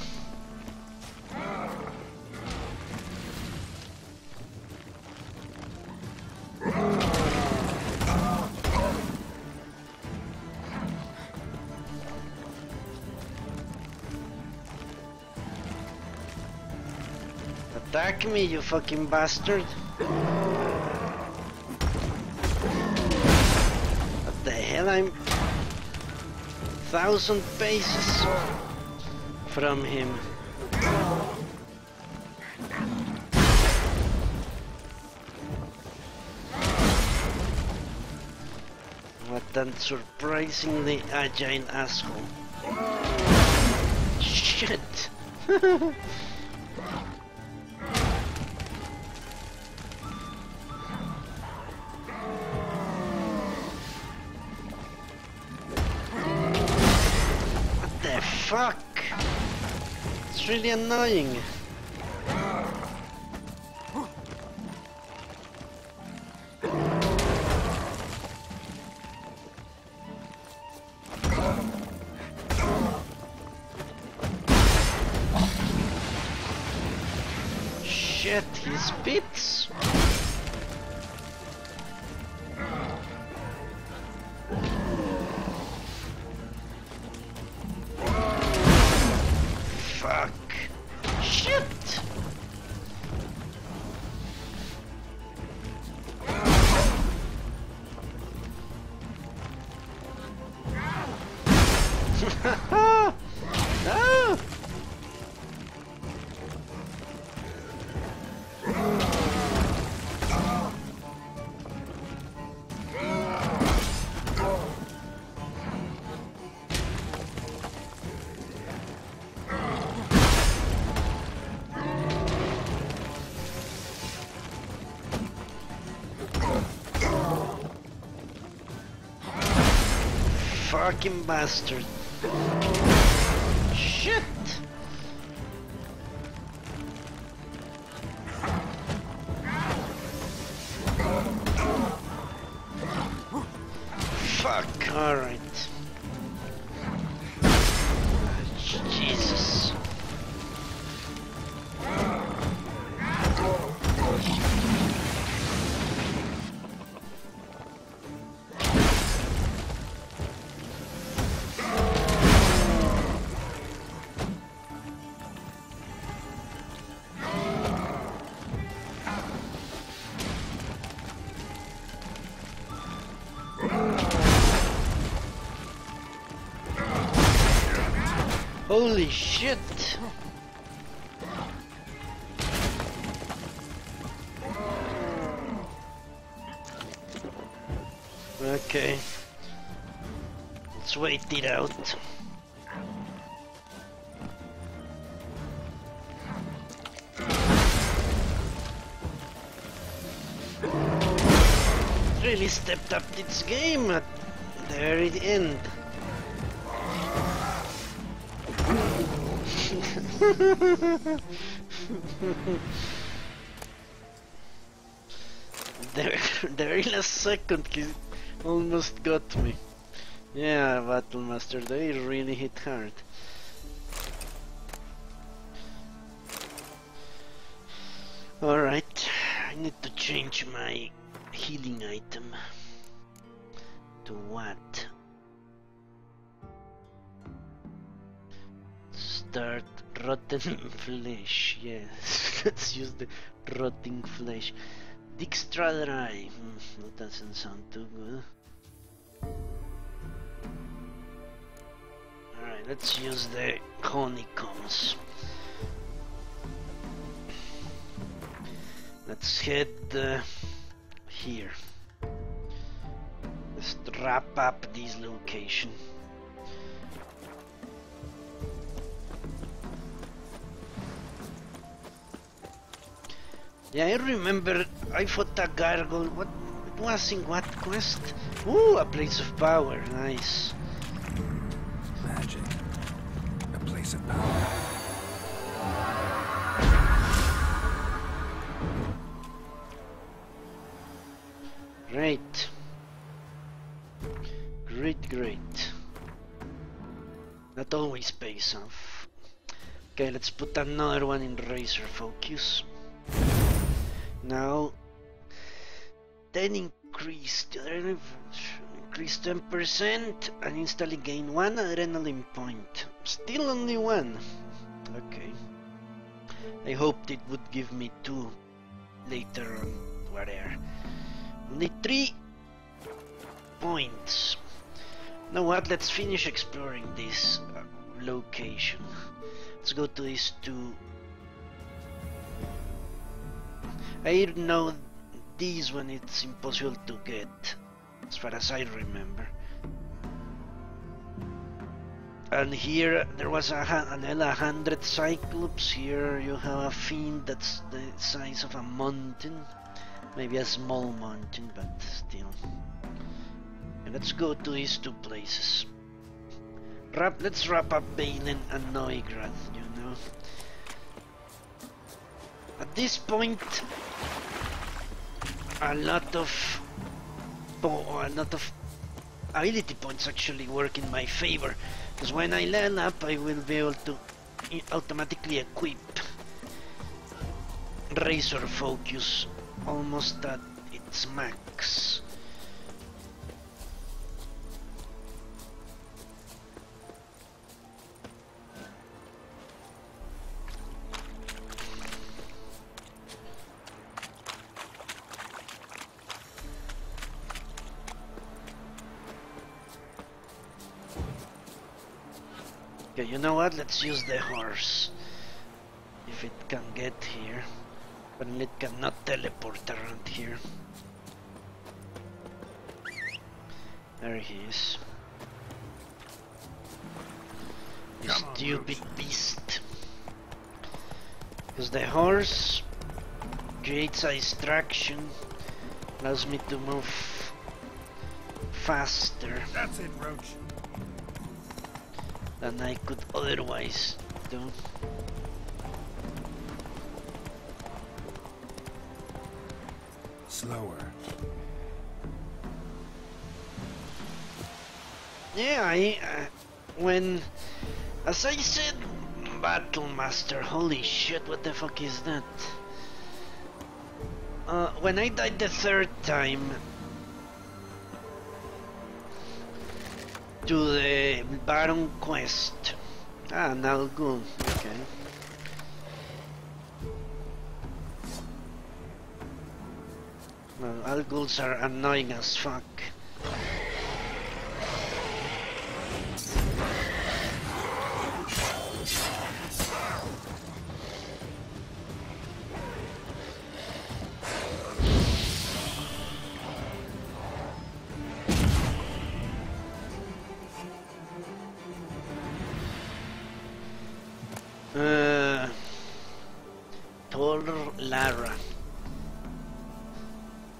Attack me, you fucking bastard! What the hell? I'm 1,000 paces from him. What a surprisingly agile asshole. Shit! Fuck! It's really annoying. Shit, he spits. No! Fucking bastard. Shit! Fuck, alright. Jesus. Holy shit! Okay. Let's wait it out. Really stepped up its game at the very end. the very last second he almost got me. Yeah, Battlemaster, they really hit hard. Alright, I need to change my healing item. To what? Start rotten flesh, yes. Let's use the rotting flesh. TW3. That doesn't sound too good. Alright, let's use the honeycombs. Let's head here. Let's wrap up this location. Yeah, I remember I fought a gargoyle. What it was in what quest? Ooh, a place of power. Nice. Magic. A place of power. Great. Great. That always pays off. Okay, let's put another one in Razor Focus. Now, then increase 10% and instantly gain 1 adrenaline point. Still only 1. Okay. I hoped it would give me 2 later on. Whatever. Only 3 points. Now what? Let's finish exploring this location. Let's go to these 2. I know these when it's impossible to get, as far as I remember. And here there was a 100 Cyclops. Here you have a fiend that's the size of a mountain. Maybe a small mountain, but still. And let's go to these 2 places. Let's wrap up Velen and Novigrad, you know. At this point, a lot of ability points actually work in my favor, because when I level up I will be able to automatically equip Razor Focus almost at its max. Okay, you know what? Let's use the horse. If it can get here. But it cannot teleport around here. There he is. You stupid beast. Because the horse creates a distraction, allows me to move faster. That's it, Roach. Than I could otherwise do. Slower. Yeah, as I said, Battle Master, holy shit, what the fuck is that? When I died the third time to the Baron quest. Now good, okay. Well, Alguls are annoying as fuck. Lara.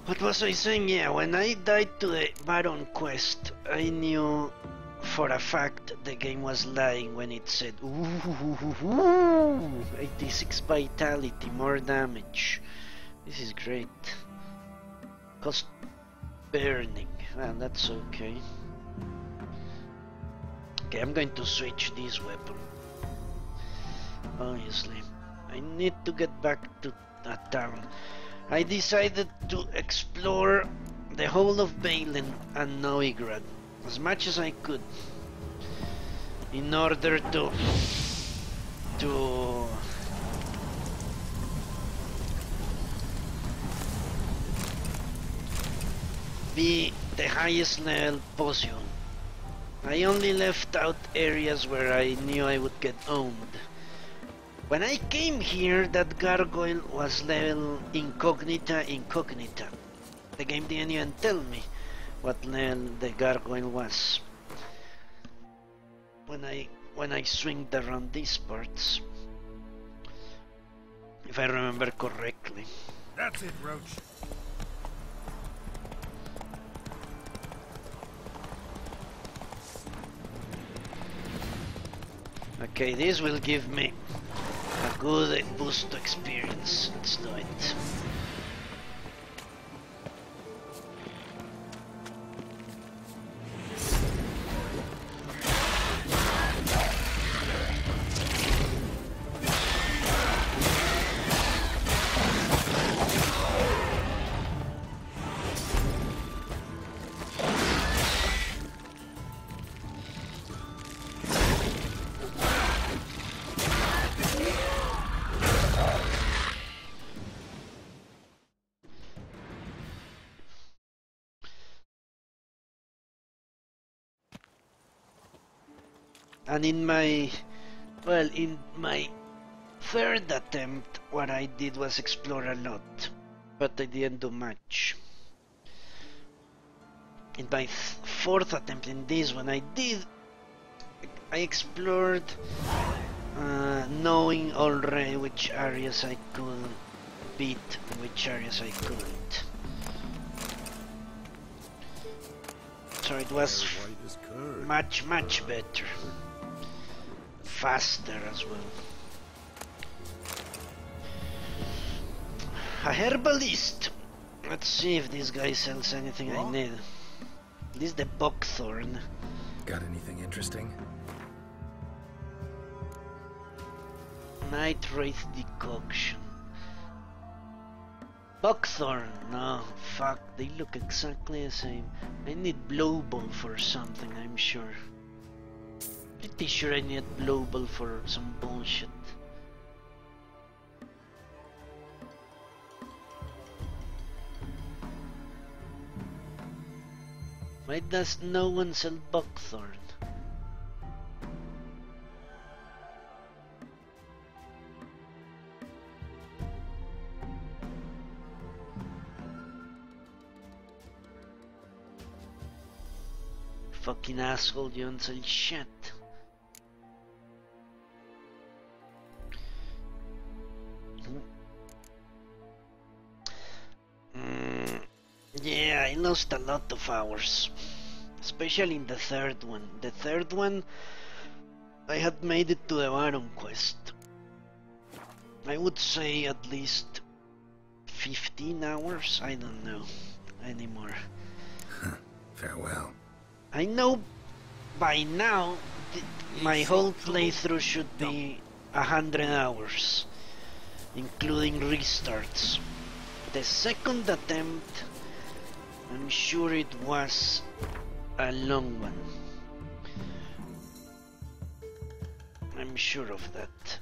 What was I saying? Yeah, when I died to the Baron quest, I knew for a fact the game was lying when it said, ooh, 86 vitality, more damage. This is great. Cost burning. Well, that's okay. Okay, I'm going to switch this weapon. Obviously. I need to get back to that town. I decided to explore the whole of Velen and Novigrad as much as I could in order to be the highest level possible. I only left out areas where I knew I would get owned. When I came here, that gargoyle was level incognita. The game didn't even tell me what level the gargoyle was. When I swinged around these parts, if I remember correctly. That's it, Roach. Okay, this will give me a good boost to experience. Let's do it. And in my third attempt, what I did was explore a lot, but I didn't do much. In my fourth attempt in this one, I explored, knowing already which areas I could beat and which areas I couldn't. So it was much better. Faster as well. A herbalist. Let's see if this guy sells anything I need. This is the buckthorn. Got anything interesting? Night Wraith decoction. Buckthorn. No, fuck. They look exactly the same. I need blowball for something, I'm sure. Pretty sure I need blowball for some bullshit. Why does no one sell buckthorn? Fucking asshole, you don't sell shit. Yeah, I lost a lot of hours. Especially in the third one. The third one, I had made it to the Baron quest. I would say at least 15 hours? I don't know anymore. Farewell. I know by now my whole playthrough should be 100 hours, including restarts. The second attempt, I'm sure it was a long one. I'm sure of that.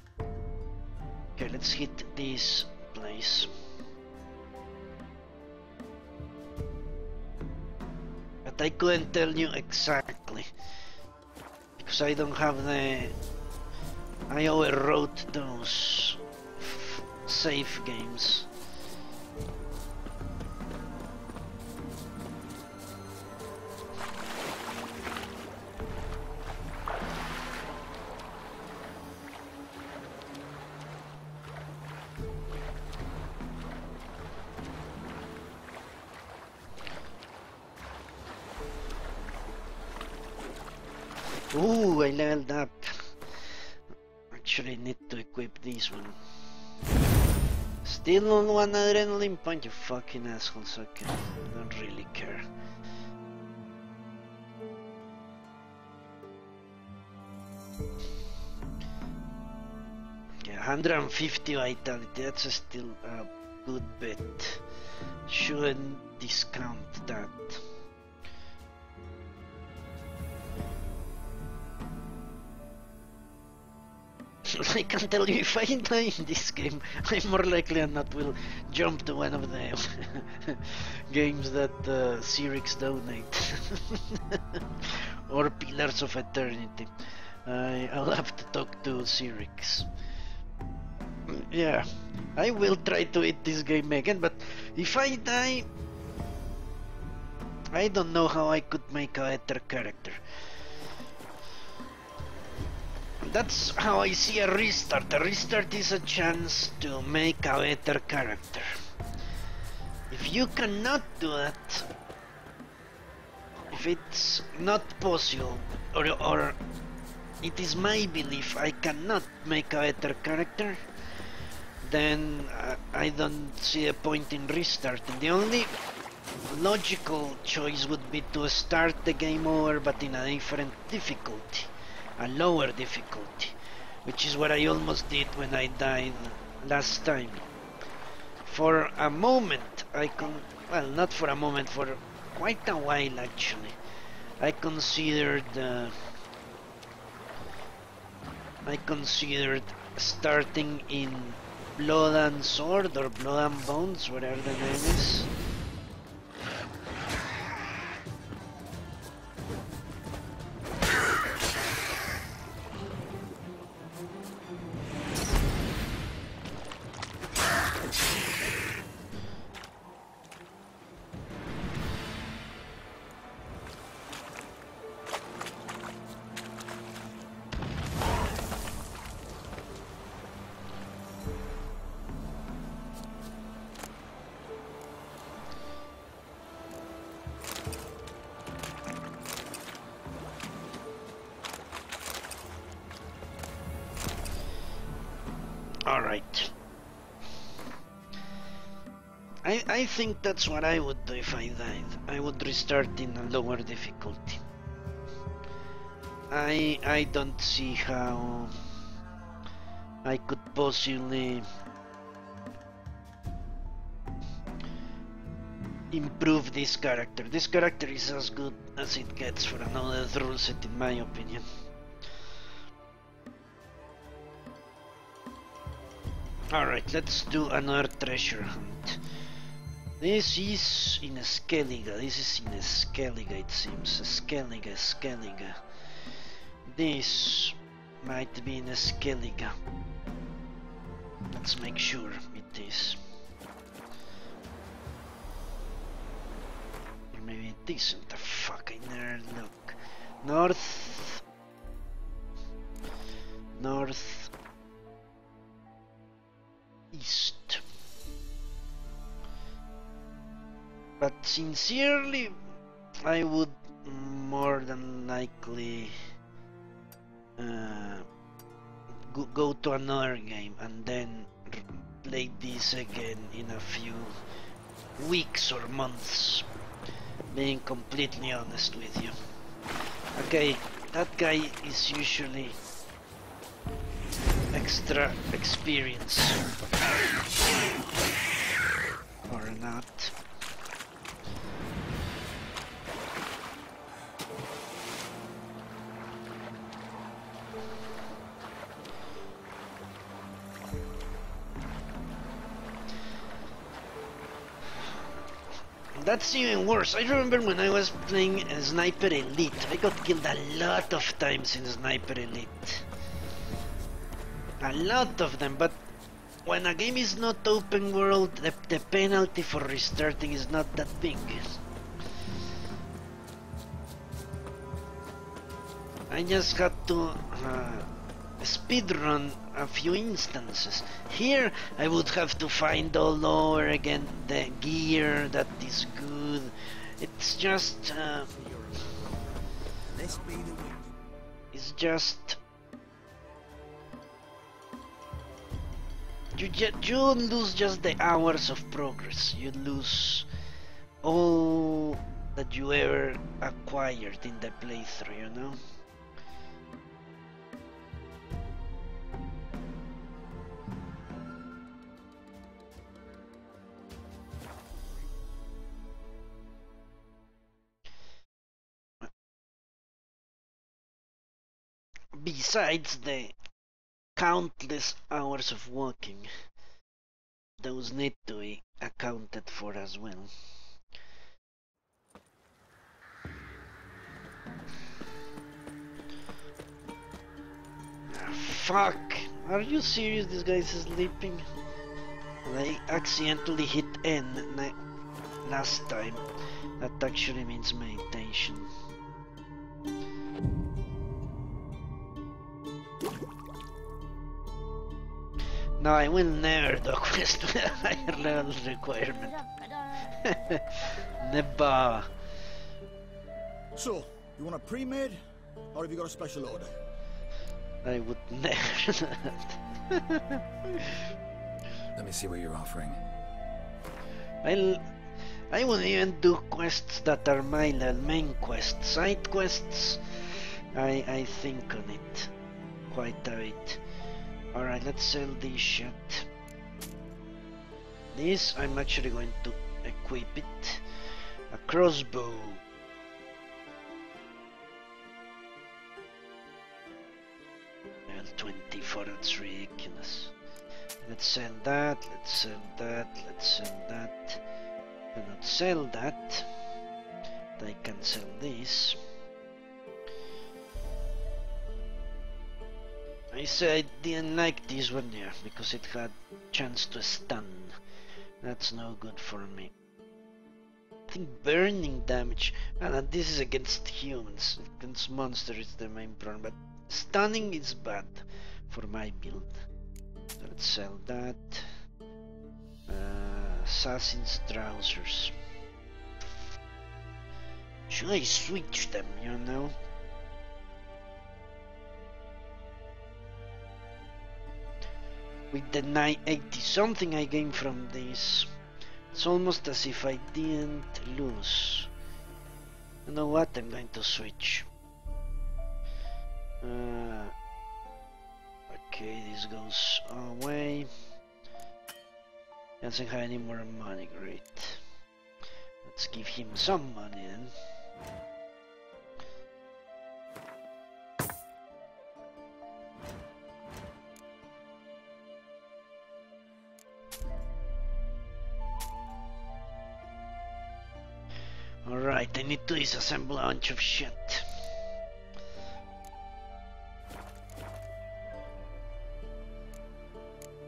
Okay, let's hit this place. But I couldn't tell you exactly because I don't have the... I overwrote those save games. Ooh, I leveled up. Actually, I need to equip this one. Still on one adrenaline point, you fucking assholes. Okay, I don't really care. Okay, 150 vitality, that's still a good bit. Shouldn't discount that. I can tell you, if I die in this game, I'm more likely than not will jump to one of the games that Cyrix donate. Or Pillars of Eternity. I'll have to talk to Cyrix. Yeah, I will try to hit this game again, but if I die, I don't know how I could make a better character. That's how I see a restart. A restart is a chance to make a better character. If you cannot do that, if it's not possible, or it is my belief I cannot make a better character, then I don't see a point in restarting. The only logical choice would be to start the game over but in a different difficulty. A lower difficulty, which is what I almost did when I died last time. For a moment, well, not for a moment, for quite a while actually, I considered starting in Blood and Sword or Blood and Bones, whatever the name is. Alright. I think that's what I would do if I died. I would restart in a lower difficulty. I don't see how I could possibly improve this character. This character is as good as it gets for another rule set in my opinion. Alright, let's do another treasure hunt. This is in Skellige. This is in Skellige, it seems. Skellige. This might be in Skellige. Let's make sure it is. Or maybe it isn't. The fuck, I never look. North. North. East. But sincerely, I would more than likely go to another game and then play this again in a few weeks or months, being completely honest with you. Okay, that guy is usually extra experience or not. That's even worse. I remember when I was playing Sniper Elite, I got killed a lot of times in Sniper Elite. A lot of them, but when a game is not open world, the penalty for restarting is not that big. I just had to speedrun a few instances. Here I would have to find all over again the gear that is good. It's just it's just you don't lose just the hours of progress, you lose all that you ever acquired in the playthrough, you know? Besides the countless hours of walking, those need to be accounted for as well. Fuck! Are you serious? This guy is sleeping? I accidentally hit N last time. That actually means meditation. No, I will never do a quest with a higher level requirement. Never. So, you want a pre-made, or have you got a special order? I would never do that. Let me see what you're offering. I wouldn't even do quests that are my main quests. Side quests, I think on it quite a bit. Alright, let's sell this shit. This, I'm actually going to equip it. A crossbow. Level 24, that's ridiculous. Let's sell that, let's sell that, let's sell that. I cannot sell that. But I can sell this. I said I didn't like this one here because it had chance to stun. That's no good for me. I think burning damage, and this is against humans. Against monsters is the main problem, but stunning is bad for my build. So let's sell that. Assassin's trousers. Should I switch them, you know? With the 980 something I gained from this, it's almost as if I didn't lose. You know what? I'm going to switch. Okay, this goes away. Doesn't have any more money, great. Let's give him some money then. Alright, I need to disassemble a bunch of shit.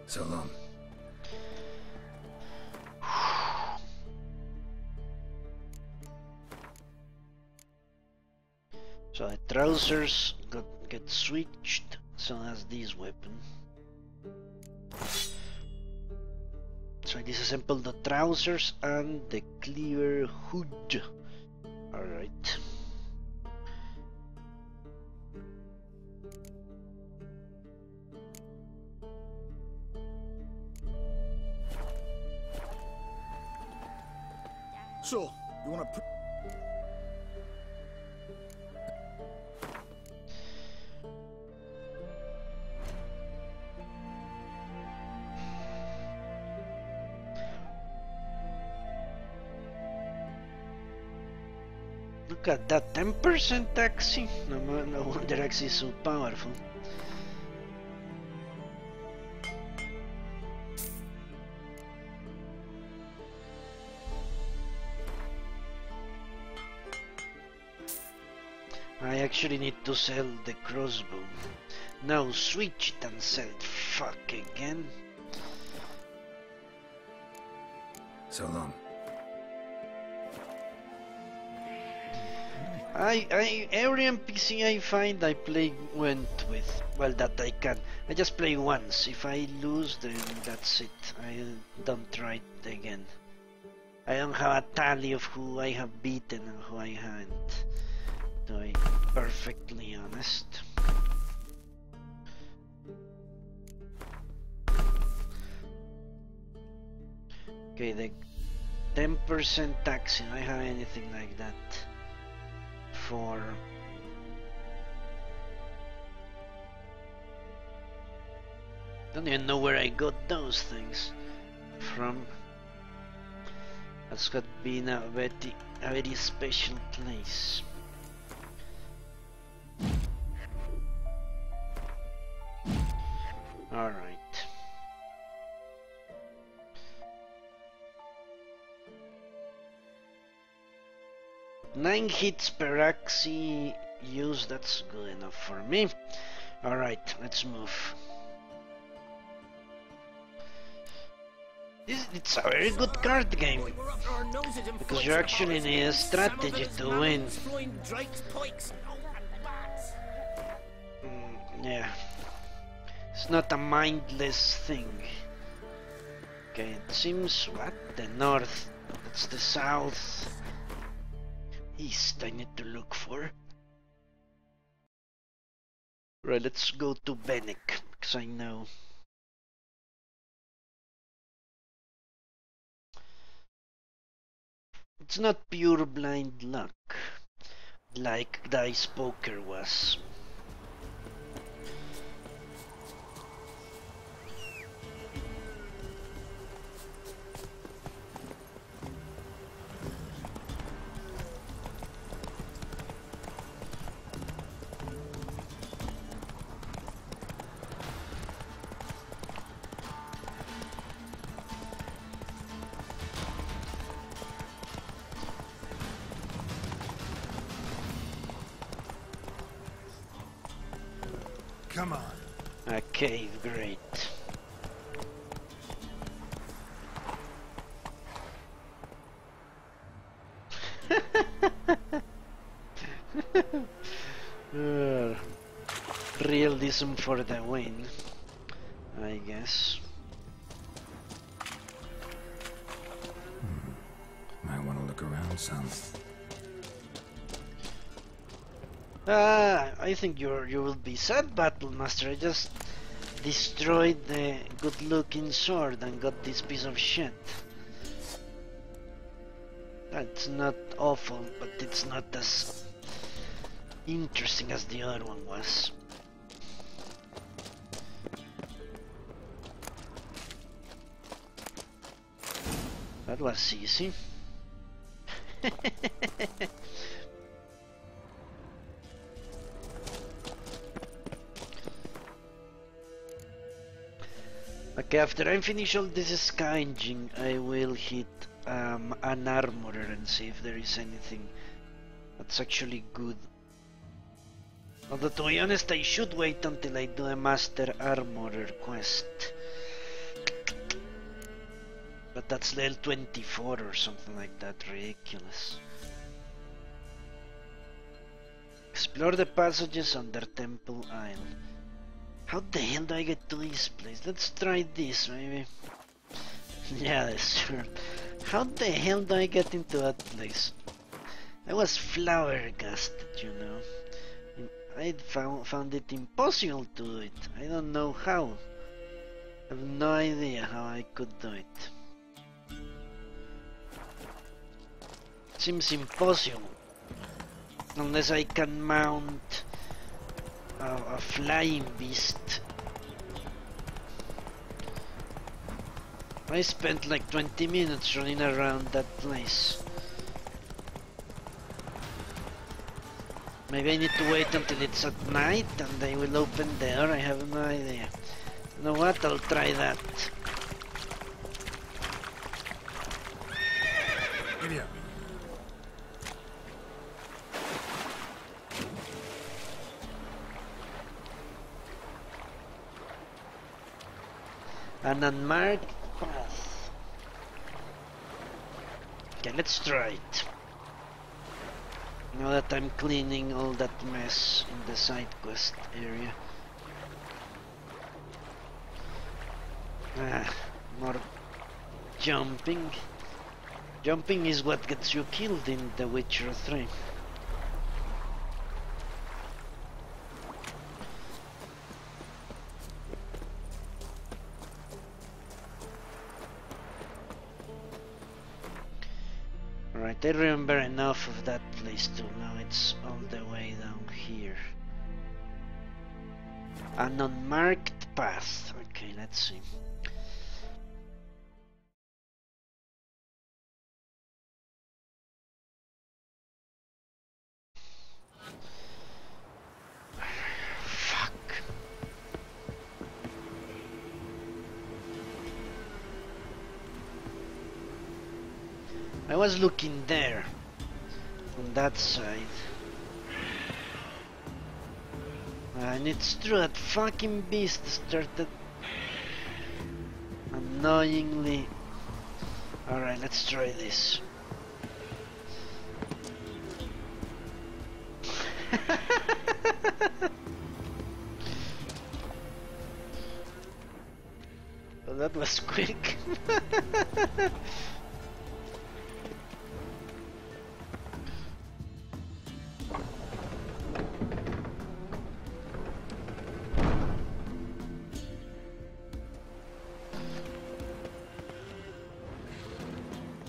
So long. So the trousers get switched, so as this weapon. So I disassemble the trousers and the clear hood. Alright. So, you want to... Look at that 10% taxi. No wonder taxi is so powerful. I actually need to sell the crossbow. No, switch it and sell it. Fuck again. So long. Every NPC I find I went with. Well, that I can. I just play once. If I lose, then that's it. I don't try it again. I don't have a tally of who I have beaten and who I haven't. To be perfectly honest. Okay, the 10% tax. I don't have anything like that. For don't even know where I got those things from. That's got to be in a very special place. All right. Nine hits per axi use, that's good enough for me. Alright, let's move. It's a very good card game. Because you actually need a strategy to win. Yeah. It's not a mindless thing. Okay, it seems what? The north. That's the south. East I need to look for. Right, let's go to Benek, because I know. It's not pure blind luck, like Dice Poker was. Come on. A cave, great. Realism for the win, I guess. Might want to look around some. I think you will be sad, Battle Master. I just destroyed the good-looking sword and got this piece of shit. That's not awful, but it's not as interesting as the other one was. That was easy. Okay, after I finish all this scavenging, I will hit an armorer and see if there is anything that's actually good. Although, to be honest, I should wait until I do a Master Armorer quest. But that's level 24 or something like that, ridiculous. Explore the passages under Temple Isle. How the hell do I get to this place? Let's try this, maybe. Yeah, that's sure. How the hell do I get into that place? I was flabbergasted, you know. I found it impossible to do it. I don't know how. I have no idea how I could do it. Seems impossible. Unless I can mount a flying beast. I spent like 20 minutes running around that place. Maybe I need to wait until it's at night and they will open there. I have no idea. You know what? I'll try that. Giddy up. An unmarked path. Okay, let's try it. Now that I'm cleaning all that mess in the side quest area. More jumping. Jumping is what gets you killed in The Witcher 3. Right, I remember enough of that place to know it's all the way down here. An unmarked path. Okay, let's see. Fuck. I was looking there, on that side. And it's true, that fucking beast started annoyingly. Alright, let's try this. Well, that was quick.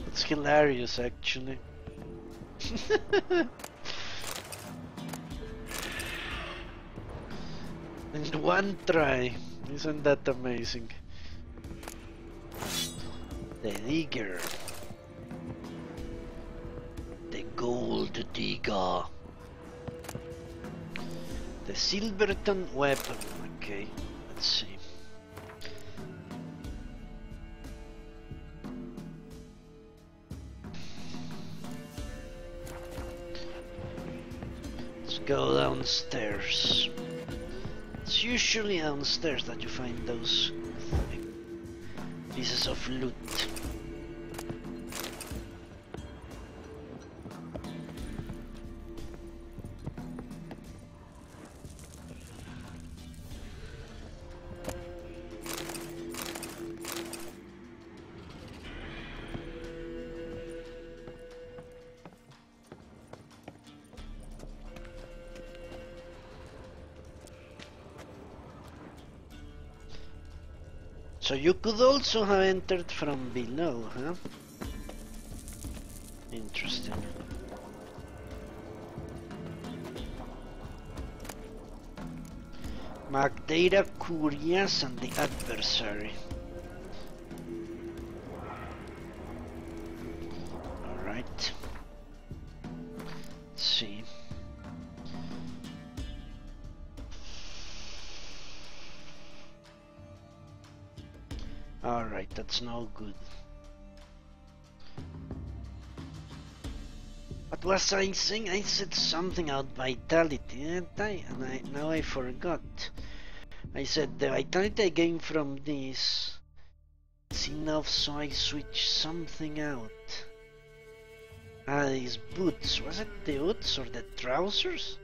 It's hilarious, actually. In one try, isn't that amazing? The digger. The gold digger. The Silverton weapon. Okay, let's see. Let's go downstairs. It's usually downstairs that you find those pieces of loot. So you could also have entered from below, huh? Interesting. Mark data, curious, and the adversary. Alright. Let's see. Alright, that's no good. What was I saying? I said something about vitality, didn't I? And now I forgot. I said the vitality I gained from this is enough, so I switch something out. Ah, these boots. Was it the boots or the trousers?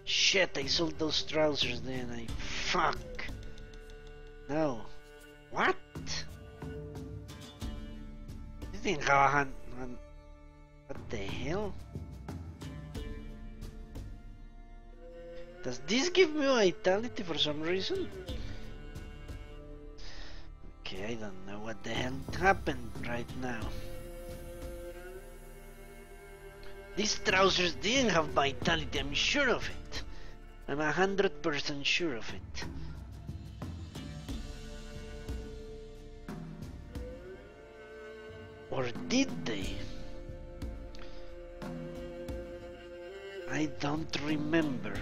Shit, I sold those trousers then. Fuck. No. What? This didn't have a hand. What the hell? Does this give me vitality for some reason? Okay, I don't know what the hell happened right now. These trousers didn't have vitality, I'm sure of it. I'm 100% sure of it. Or did they? I don't remember.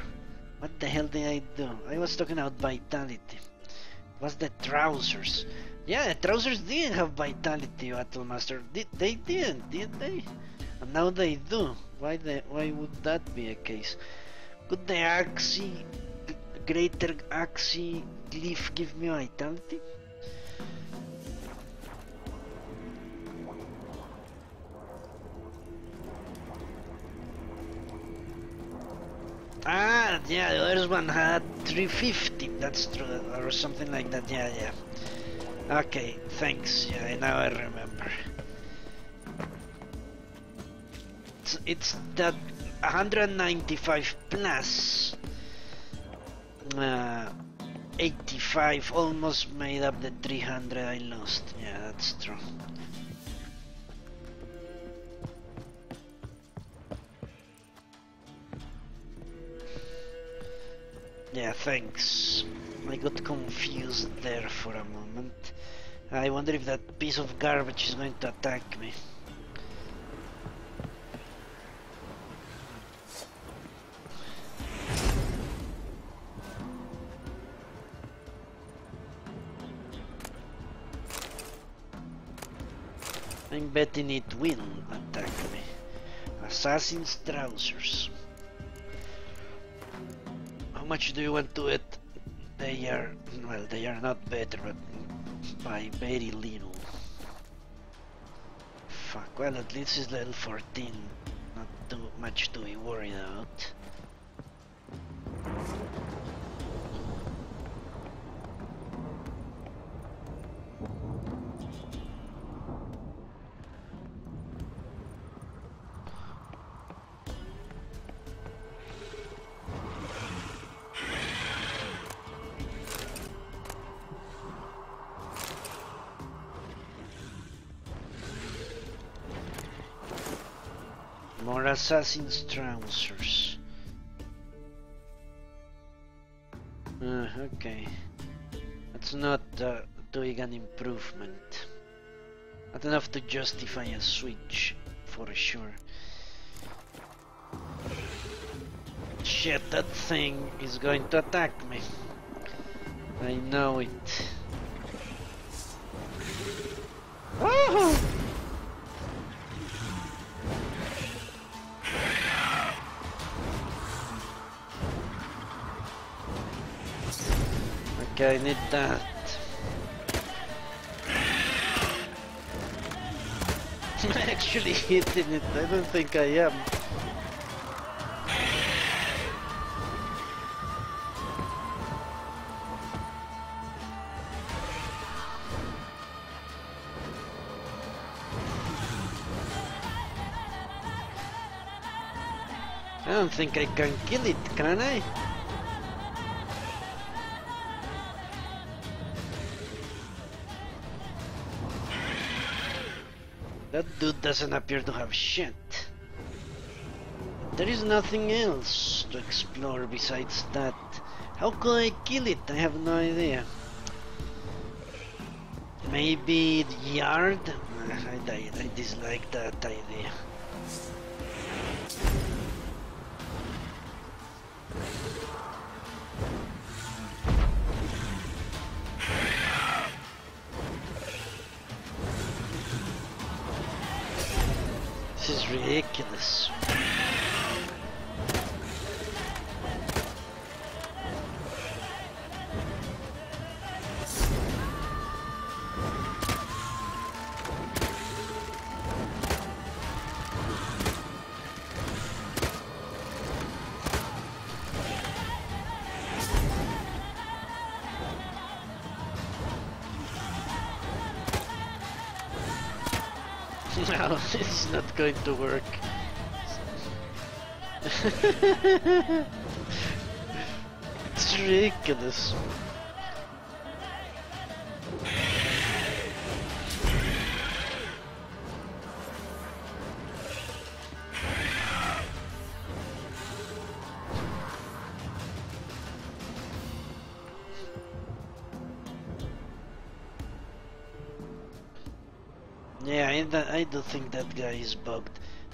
What the hell did I do? I was talking about vitality. It was the trousers. Yeah, the trousers didn't have vitality, Battlemaster. They didn't, did they? And now they do. Why would that be a case? Could the greater Axie glyph give me vitality? Ah, yeah, the other one had 350, that's true, or something like that, yeah. Okay, thanks, yeah, now I remember. It's that 195 plus 85 almost made up the 300 I lost, yeah, that's true. Yeah, thanks. I got confused there for a moment. I wonder if that piece of garbage is going to attack me. I'm betting it will attack me. Assassin's trousers. How much do you want to it? They are, well, they are not better, but by very little. Fuck, well, at least it's level 14. Not too much to be worried about. More assassin's trousers. Okay. That's not doing an improvement. Not enough to justify a switch, for sure. Shit, that thing is going to attack me. I know it. Oh! Okay, I need that. I'm actually hitting it. I don't think I am. I don't think I can kill it, can I? That dude doesn't appear to have shit. There is nothing else to explore besides that. How could I kill it? I have no idea. Maybe the yard? I dislike that idea. This is ridiculous. No, it's not going to work. It's ridiculous. Yeah, I do think that guy is bugged.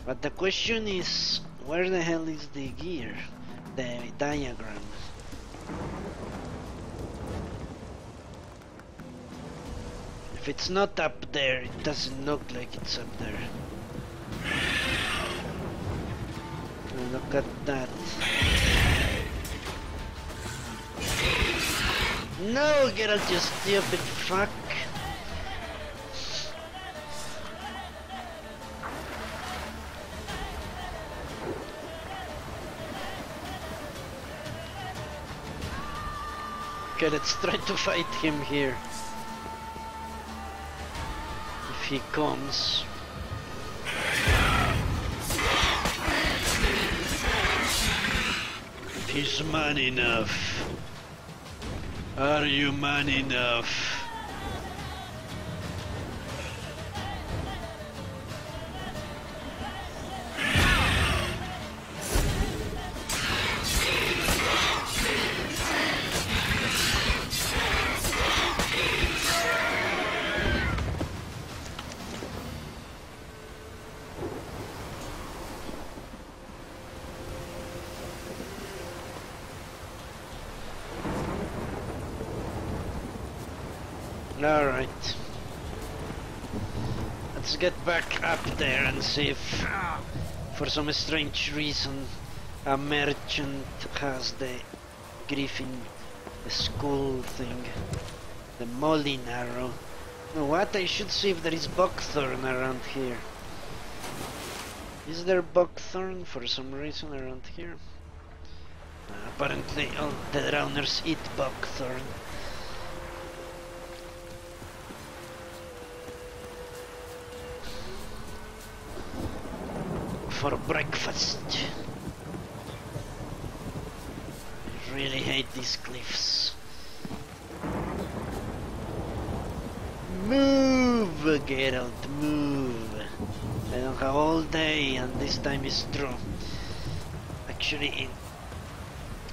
But the question is, where the hell is the gear? The diagram. If it's not up there, it doesn't look like it's up there. Look at that. No, Geralt, you stupid fuck. Okay, let's try to fight him here. If he comes. If he's man enough. Are you man enough? Alright. Let's get back up there and see if, for some strange reason, a merchant has the griffin, the skull thing, the Molin arrow. No, what? I should see if there is buckthorn around here. Is there buckthorn for some reason around here? Apparently all the drowners eat buckthorn. For breakfast. I really hate these cliffs. Move, Geralt, move. I don't have all day, and this time is true. Actually,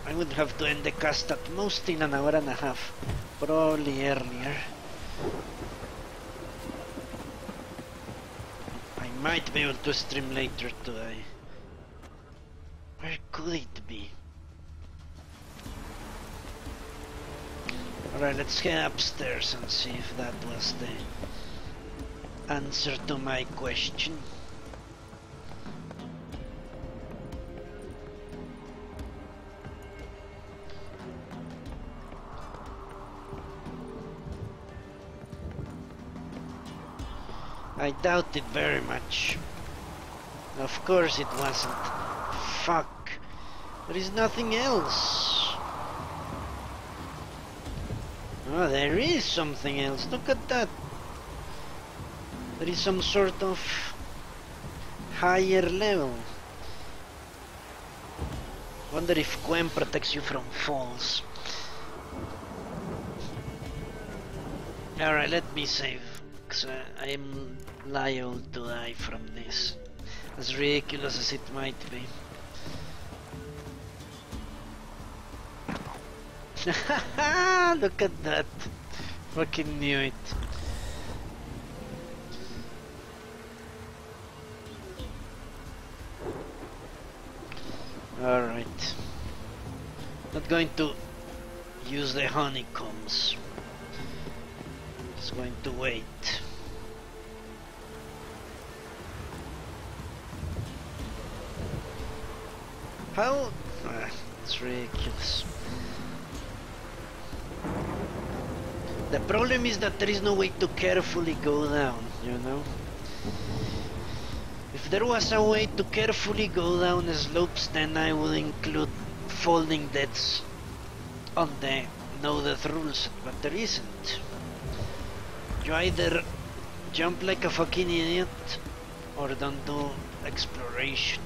I would have to end the cast at most in an hour and a half, probably earlier. I might be able to stream later today. Where could it be? Alright, let's head upstairs and see if that was the answer to my question. I doubt it very much. Of course it wasn't. Fuck. There is nothing else. Oh, there is something else. Look at that. There is some sort of higher level. Wonder if Quen protects you from falls. Alright, let me save. Cause I am liable to die from this. As ridiculous as it might be. Look at that. Fucking knew it. Alright. Not going to use the honeycombs. Just going to wait. How? It's ridiculous. The problem is that there is no way to carefully go down, you know? If there was a way to carefully go down the slopes, then I would include folding deaths on the no death rules, but there isn't. You either jump like a fucking idiot or don't do exploration.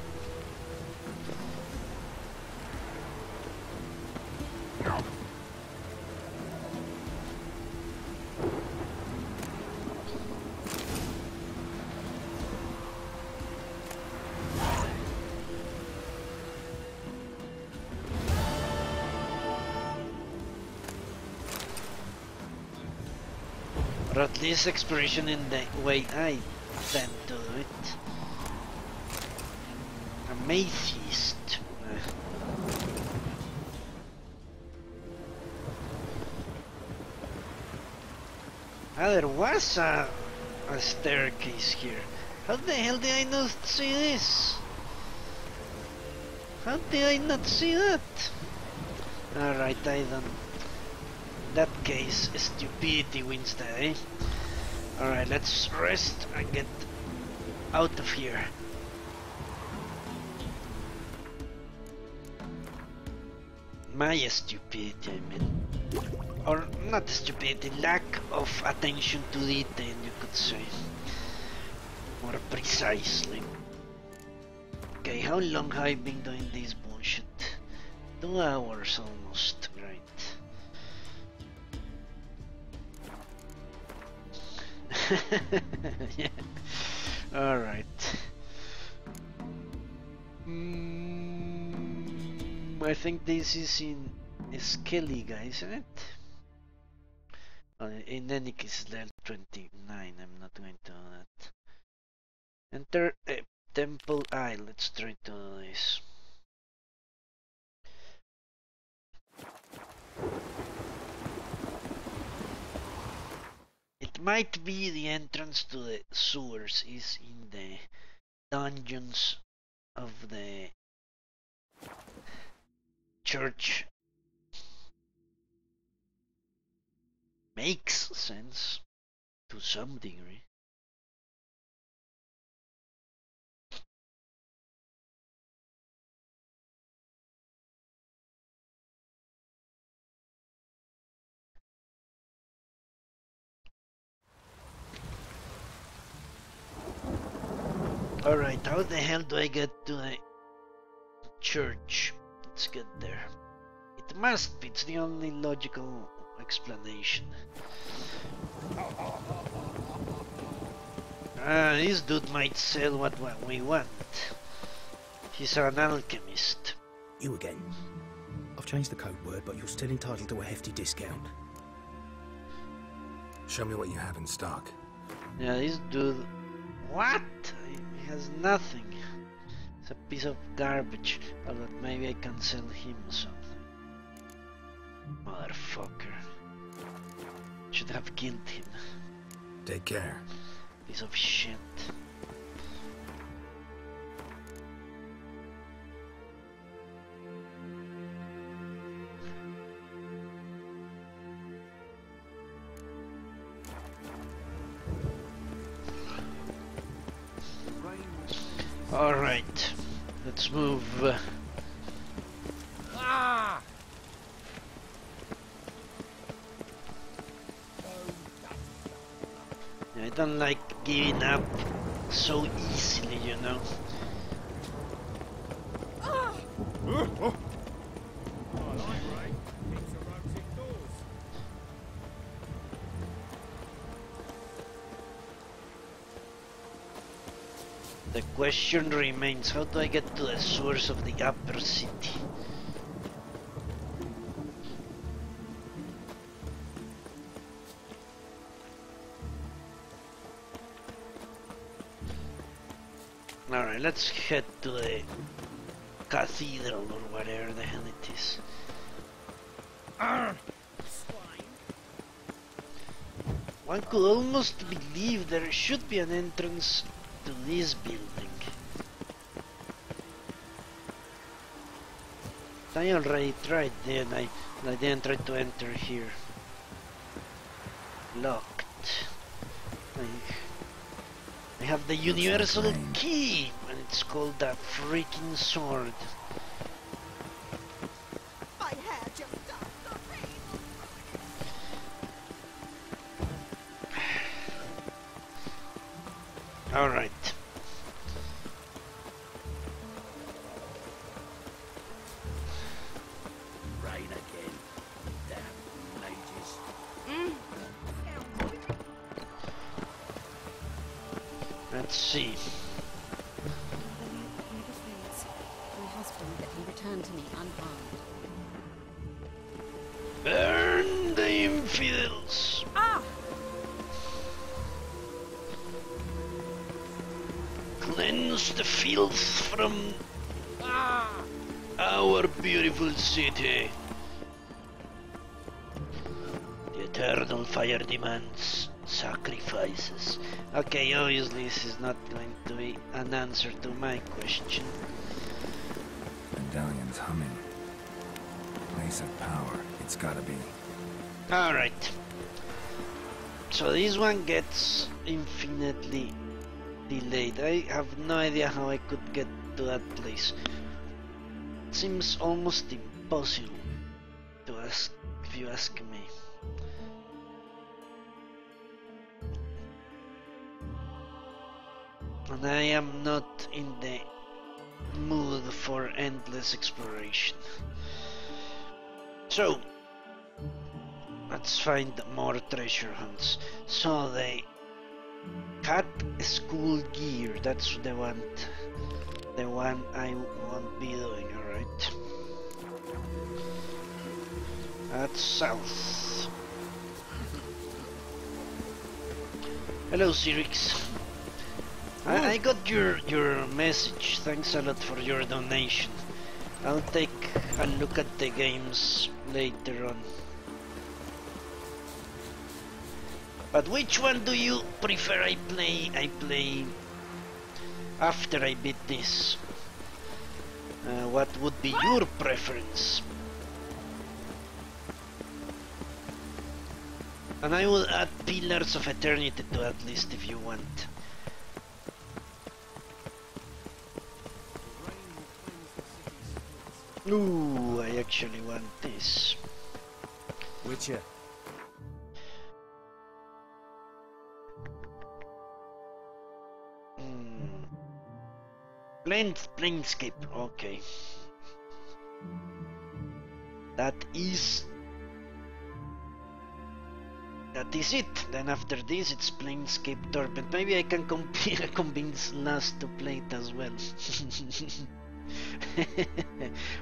Or at least exploration in the way I tend to do it. A atheist. There was a staircase here. How the hell did I not see this? How did I not see that? Alright, I don't. In that case, stupidity wins the day. Alright, let's rest and get out of here. My stupidity, I mean. Or not stupidity, lack of attention to detail, you could say. More precisely. Okay, how long have I been doing this bullshit? 2 hours almost, right. Yeah. Alright. I think this is in Skelly, guys, isn't it? In any case, level 29. I'm not going to do that. Enter Temple Eye. Let's try to do this. It might be the entrance to the sewers is in the dungeons of the church. Makes sense to some degree. Alright, how the hell do I get to the church? Let's get there. It must be, it's the only logical explanation. This dude might sell what we want. He's an alchemist. You again. I've changed the code word, but you're still entitled to a hefty discount. Show me what you have in stock. Yeah, this dude... What? He has nothing. It's a piece of garbage. But maybe I can sell him something. Motherfucker. Should have killed him. Take care. Piece of shit. Alright, let's move. I don't like giving up so easily, you know. The question remains, how do I get to the source of the upper city? Alright, let's head to the cathedral or whatever the hell it is. One could almost believe there should be an entrance to this building. I already tried, didn't I? I didn't try to enter here. Locked. I have the universal key, and it's called a freaking sword. My hair just does nothing. Alright. Let's see. Never fails. My husband, but he returned to me unharmed. Burn the infidels! Ah! Cleanse the filth from our beautiful city. The eternal fire demands sacrifices. Okay, obviously this is not going to be an answer to my question. Medallion's humming. Place of power. It's gotta be. Alright. So this one gets infinitely delayed. I have no idea how I could get to that place. It seems almost impossible to ask, if you ask me. And I am not in the mood for endless exploration. So, let's find more treasure hunts. So they cat school gear, that's the one I won't be doing, alright. That's south. Hello Cyrix. I got your message, thanks a lot for your donation. I'll take a look at the games later on. But which one do you prefer I play after I beat this? What would be your preference? And I will add Pillars of Eternity to that list if you want. Ooh, I actually want this. Witcher. Planescape, okay. That is it. Then after this it's Planescape Torment. Maybe I can convince Last to play it as well.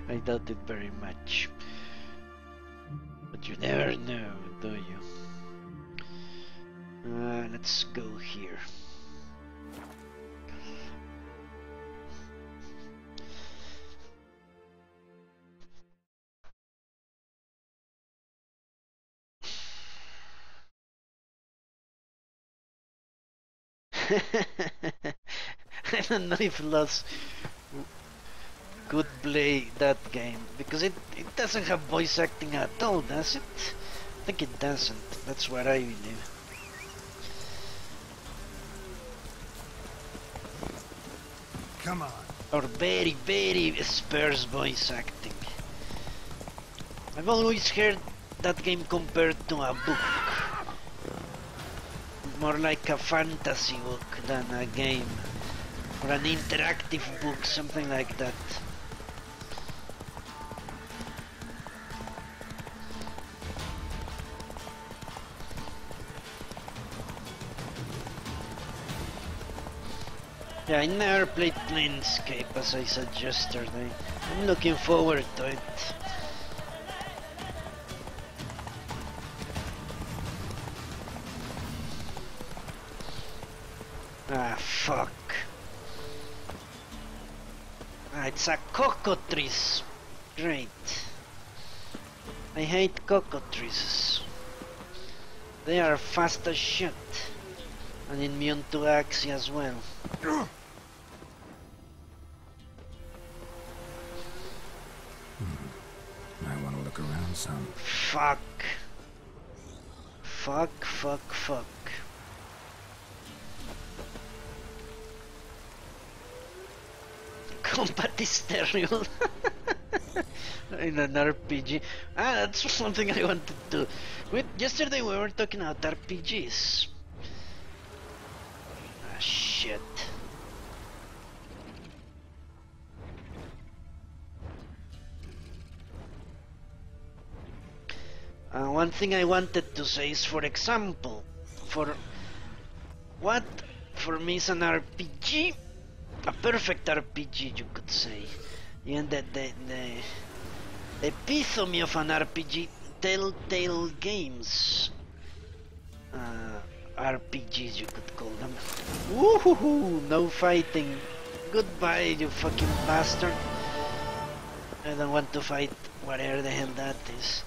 I doubt it very much. But you never know, do you? Let's go here. I don't know if Lost could play that game because it doesn't have voice acting at all, does it? I think it doesn't. That's what I believe. Come on. Or very, very sparse voice acting. I've always heard that game compared to a book. More like a fantasy book than a game. Or an interactive book, something like that. Yeah, I never played Planescape as I said yesterday. I'm looking forward to it. Ah, fuck. Ah, it's a cockatrice. Great. I hate cockatrices. They are fast as shit. And immune to Axie as well. I want to look around some. Fuck. Fuck, fuck, fuck. Combat is terrible. In an RPG. Ah, that's something I wanted to. Wait, yesterday we were talking about RPGs. Ah, shit. One thing I wanted to say is, for example, for what for me is an RPG, a perfect RPG, you could say. And the epitome of an RPG, Telltale Games. RPGs, you could call them. Woohoo! No fighting. Goodbye, you fucking bastard. I don't want to fight whatever the hell that is.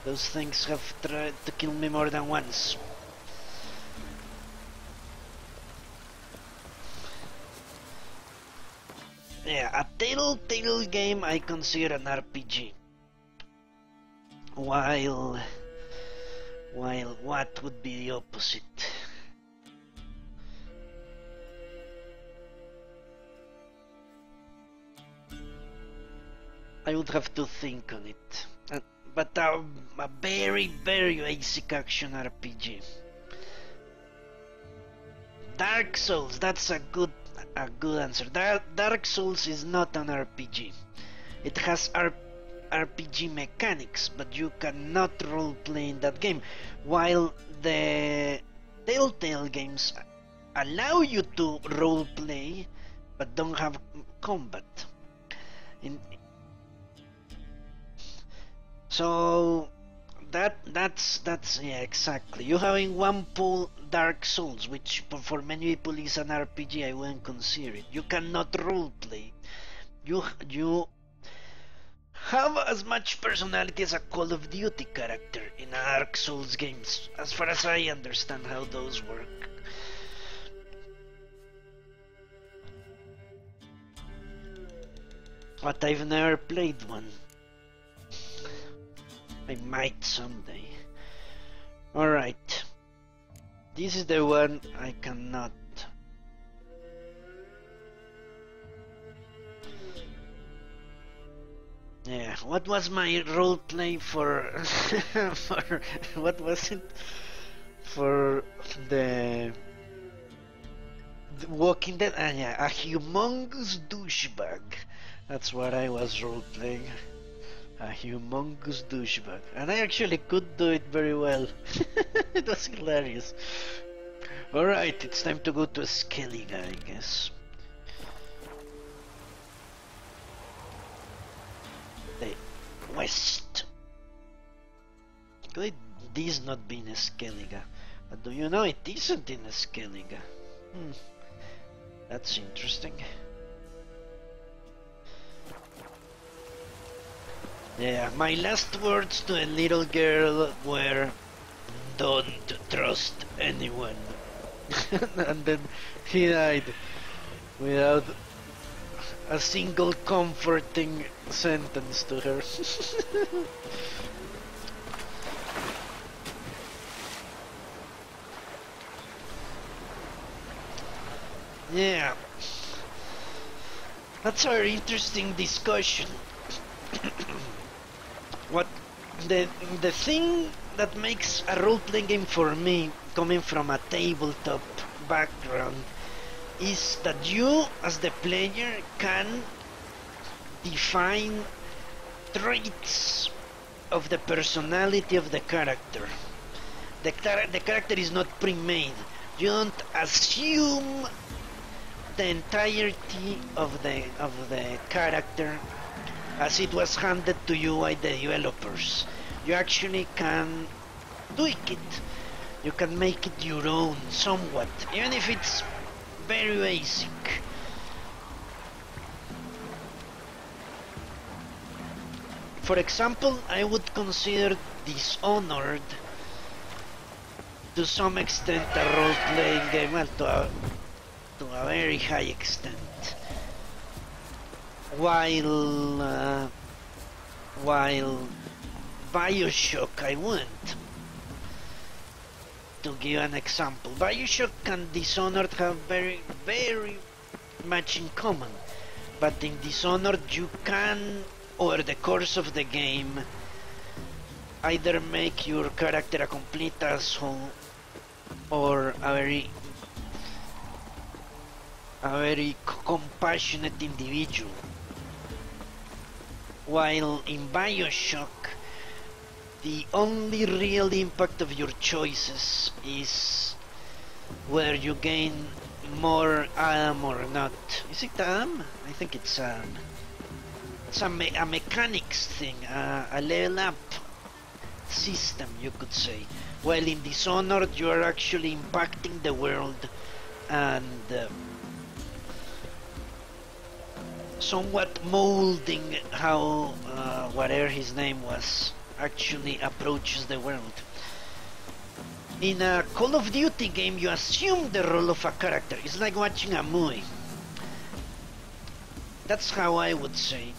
Those things have tried to kill me more than once. Yeah, a Telltale game I consider an RPG. While what would be the opposite? I would have to think on it. But a very, very basic action RPG. Dark Souls, that's a good answer. Dark Souls is not an RPG. It has RPG mechanics, but you cannot roleplay in that game. While the Telltale games allow you to roleplay, but don't have combat. So that's yeah, exactly. You have in one pool Dark Souls, which for many people is an RPG. I wouldn't consider it. You cannot roleplay. You have as much personality as a Call of Duty character in a Dark Souls games, as far as I understand how those work. But I've never played one. I might someday. Alright. This is the one I cannot. Yeah, what was my roleplay for what was it? For the Walking Dead? Yeah, a humongous douchebag. That's what I was roleplaying. A humongous douchebag. And I actually could do it very well. It was hilarious. Alright, it's time to go to Skellige, I guess. The west. Could this not be in Skellige? But do you know it isn't in Skellige? That's interesting. Yeah, my last words to a little girl were, "Don't trust anyone." And then he died without a single comforting sentence to her. Yeah, that's our interesting discussion. What the thing that makes a role-playing game for me, coming from a tabletop background, is that you as the player can define traits of the personality of the character. The character is not pre-made. You don't assume the entirety of the character as it was handed to you by the developers. You actually can tweak it. You can make it your own somewhat, even if it's very basic. For example, I would consider Dishonored to some extent a role-playing game, well, to a very high extent. While Bioshock, I wouldn't. To give an example, Bioshock and Dishonored have very, very much in common. But in Dishonored you can, over the course of the game, either make your character a complete asshole or a very compassionate individual. While in Bioshock, the only real impact of your choices is where you gain more AM or not. Is it AM? I think it's AM. It's a mechanics thing, a level up system, you could say. While in Dishonored you are actually impacting the world and somewhat molding how whatever his name was actually approaches the world. In a Call of Duty game you assume the role of a character. It's like watching a movie. That's how I would say.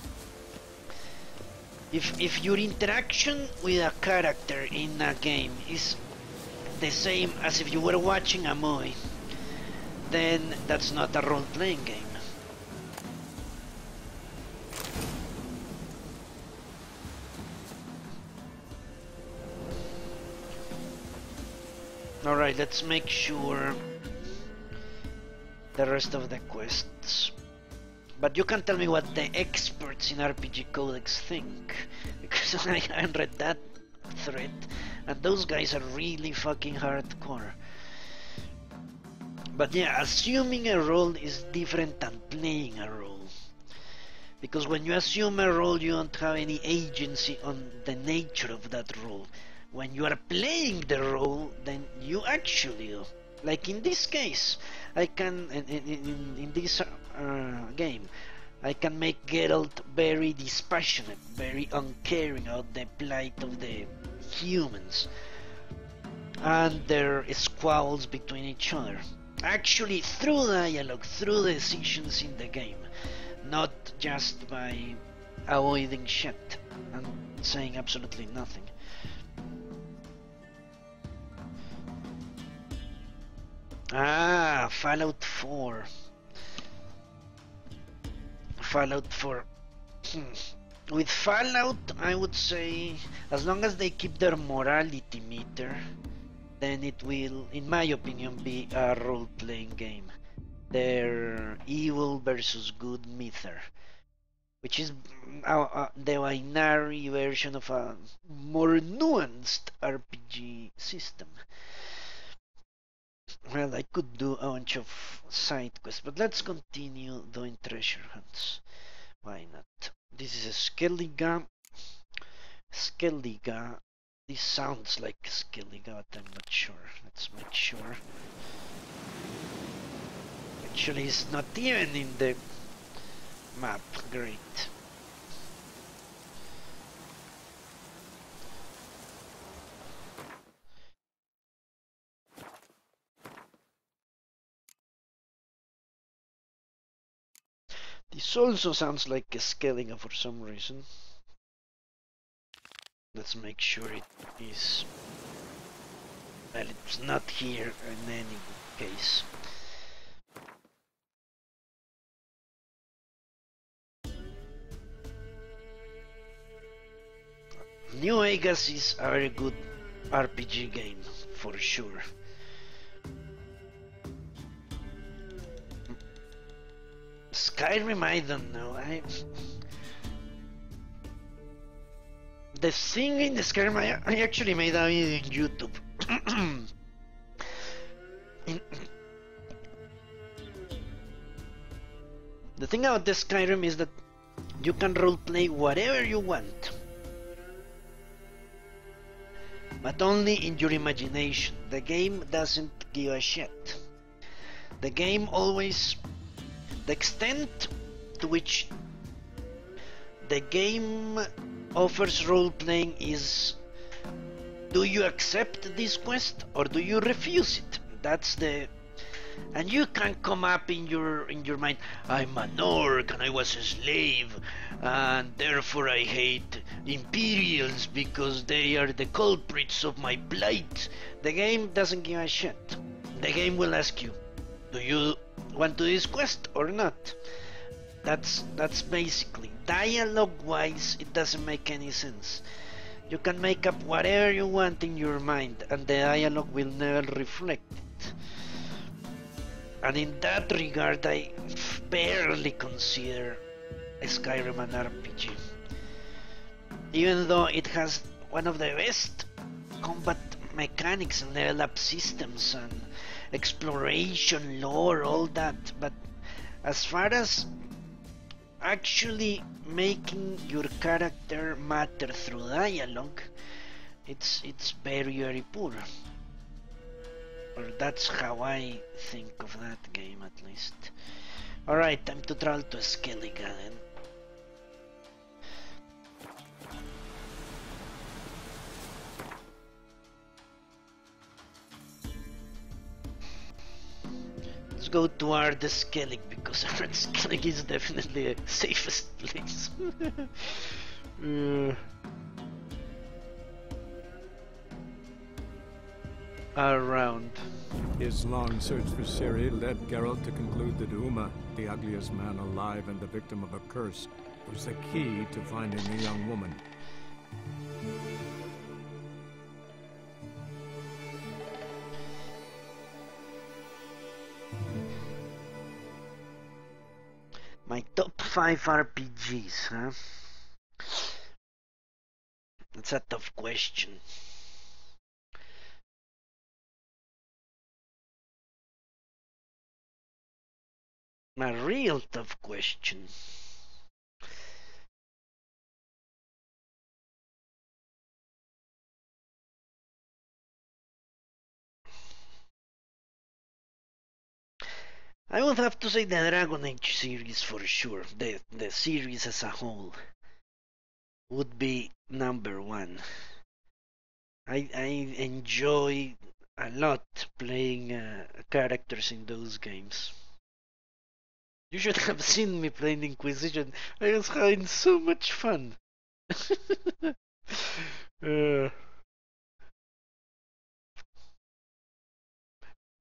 If your interaction with a character in a game is the same as if you were watching a movie, then that's not a role-playing game. Alright, let's make sure the rest of the quests. But you can tell me what the experts in RPG Codex think, because I haven't read that thread, and those guys are really fucking hardcore. But yeah, assuming a role is different than playing a role. Because when you assume a role, you don't have any agency on the nature of that role. When you are playing the role, then you actually do. Like in this case, I can, in this game, I can make Geralt very dispassionate, very uncaring about the plight of the humans and their squabbles between each other. Actually, through dialogue, through decisions in the game, not just by avoiding shit and saying absolutely nothing. Ah, Fallout 4. Fallout 4. With Fallout, I would say, as long as they keep their morality meter, then it will, in my opinion, be a role-playing game. Their evil versus good meter, which is the binary version of a more nuanced RPG system. Well, I could do a bunch of side quests, but let's continue doing treasure hunts. Why not? This is a Skellige. Skellige. This sounds like Skellige, but I'm not sure. Let's make sure. Actually, it's not even in the map. Great. This also sounds like a Skellige for some reason. Let's make sure it is. Well, it's not here in any case. New Vegas is a very good RPG game, for sure. Skyrim, I don't know. The thing in the Skyrim, I actually made a video on YouTube. The thing about the Skyrim is that you can roleplay whatever you want, but only in your imagination. The game doesn't give a shit. The game always... The extent to which the game offers role-playing is, do you accept this quest or do you refuse it? That's the... And you can come up in your mind, I'm an orc and I was a slave and therefore I hate Imperials because they are the culprits of my plight. The game doesn't give a shit. The game will ask you, do you want to do this quest or not? That's basically, dialogue-wise, it doesn't make any sense. You can make up whatever you want in your mind and the dialogue will never reflect it. And in that regard, I barely consider Skyrim an RPG. Even though it has one of the best combat mechanics and level up systems and exploration, lore, all that, but as far as actually making your character matter through dialogue, it's very poor. Or that's how I think of that game, at least. Alright, time to travel to Skellige then. Let's go to Skellige, because Skellige is definitely the safest place. Around. His long search for Ciri led Geralt to conclude that Uma, the ugliest man alive and the victim of a curse, was the key to finding the young woman. My top 5 RPGs, huh? That's a tough question. A real tough question. I would have to say the Dragon Age series for sure. The series as a whole would be number 1. I enjoy a lot playing characters in those games. You should have seen me playing Inquisition. I was having so much fun.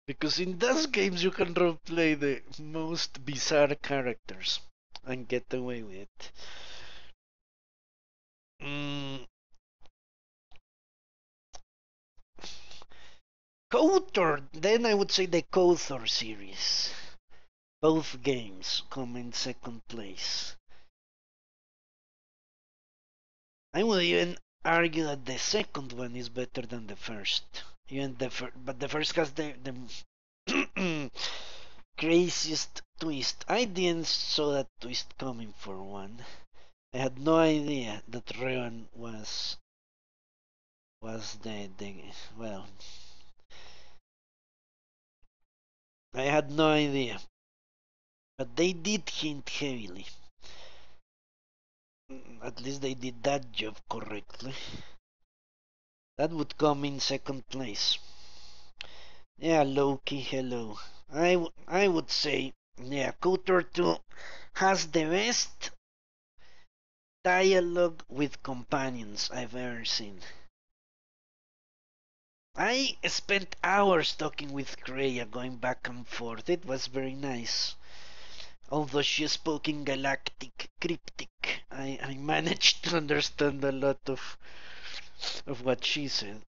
Because in those games you can roleplay the most bizarre characters and get away with it. KOTOR, then I would say the KOTOR series. Both games come in second place. I would even argue that the second one is better than the first. Even but the first has the craziest twist. I didn't saw that twist coming for one. I had no idea that Revan was the well. I had no idea. But they did hint heavily. At least they did that job correctly. That would come in second place. Yeah, Loki, hello. I would say, yeah, KOTOR 2 has the best dialogue with companions I've ever seen. I spent hours talking with Kreia, going back and forth. It was very nice. Although she spoke in galactic cryptic, I managed to understand a lot of what she said.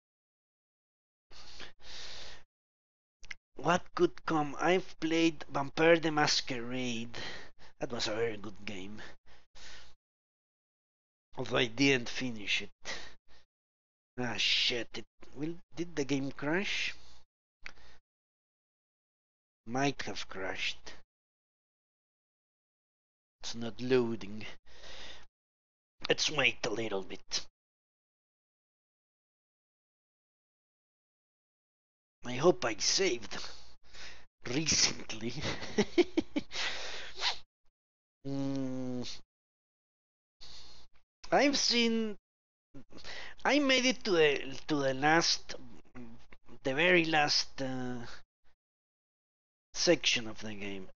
What could come? I've played Vampire the Masquerade. That was a very good game. Although I didn't finish it. Ah shit, did the game crash? Might have crashed. It's not loading. Let's wait a little bit. I hope I saved recently. I've seen. I made it to the last, the very last section of the game.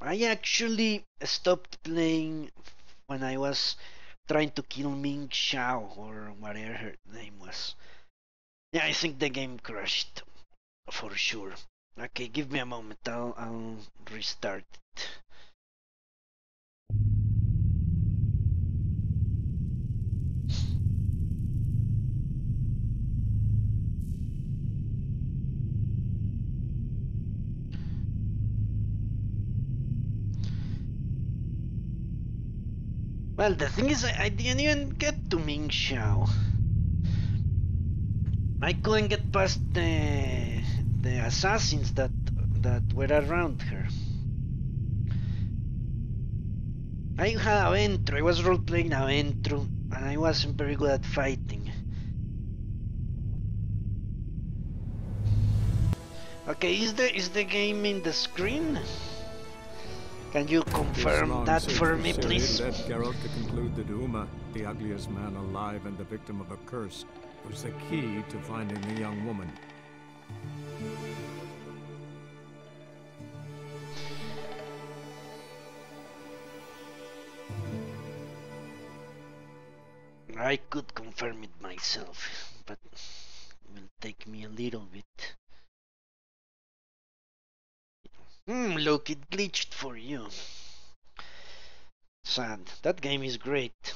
I actually stopped playing when I was trying to kill Ming Xiao or whatever her name was. Yeah, I think the game crashed for sure. Okay, give me a moment. I'll restart it. Well, the thing is, I didn't even get to Ming Xiao. I couldn't get past the assassins that were around her. I had Aventro, I was role-playing Aventro, and I wasn't very good at fighting. Okay, is the game in the screen? Can you confirm that for me, please? Led Geralt to conclude that Uma, the ugliest man alive and the victim of a curse, was the key to finding the young woman. I could confirm it myself, but it will take me a little bit. Look, it glitched for you. Sad. That game is great.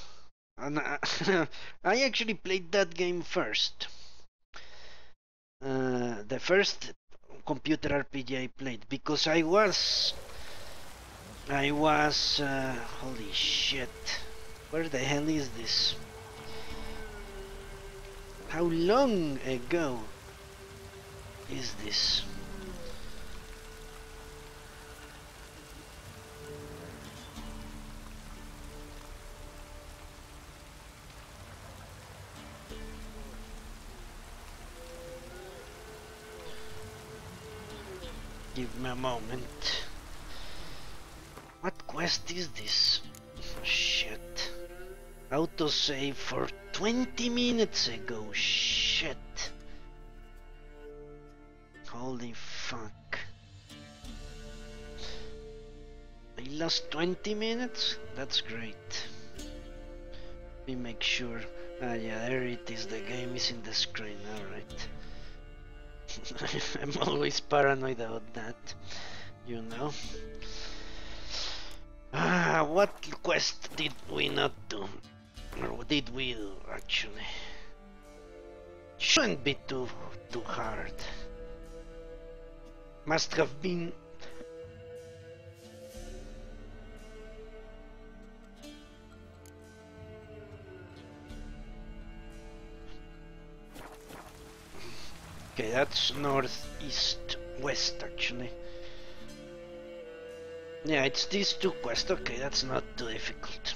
And I actually played that game first. The first computer RPG I played, because I was holy shit. Where the hell is this? How long ago is this? Give me a moment. What quest is this? Shit. Autosave for 20 minutes ago. Shit. Holy fuck. I lost 20 minutes? That's great. Let me make sure. Ah yeah, there it is. The game is in the screen. Alright. I'm always paranoid about that, you know. What quest did we not do? Or did we do, actually? Shouldn't be too hard. Must have been... Okay, that's northeast west actually. Yeah, it's these two quests. Okay, that's not too difficult.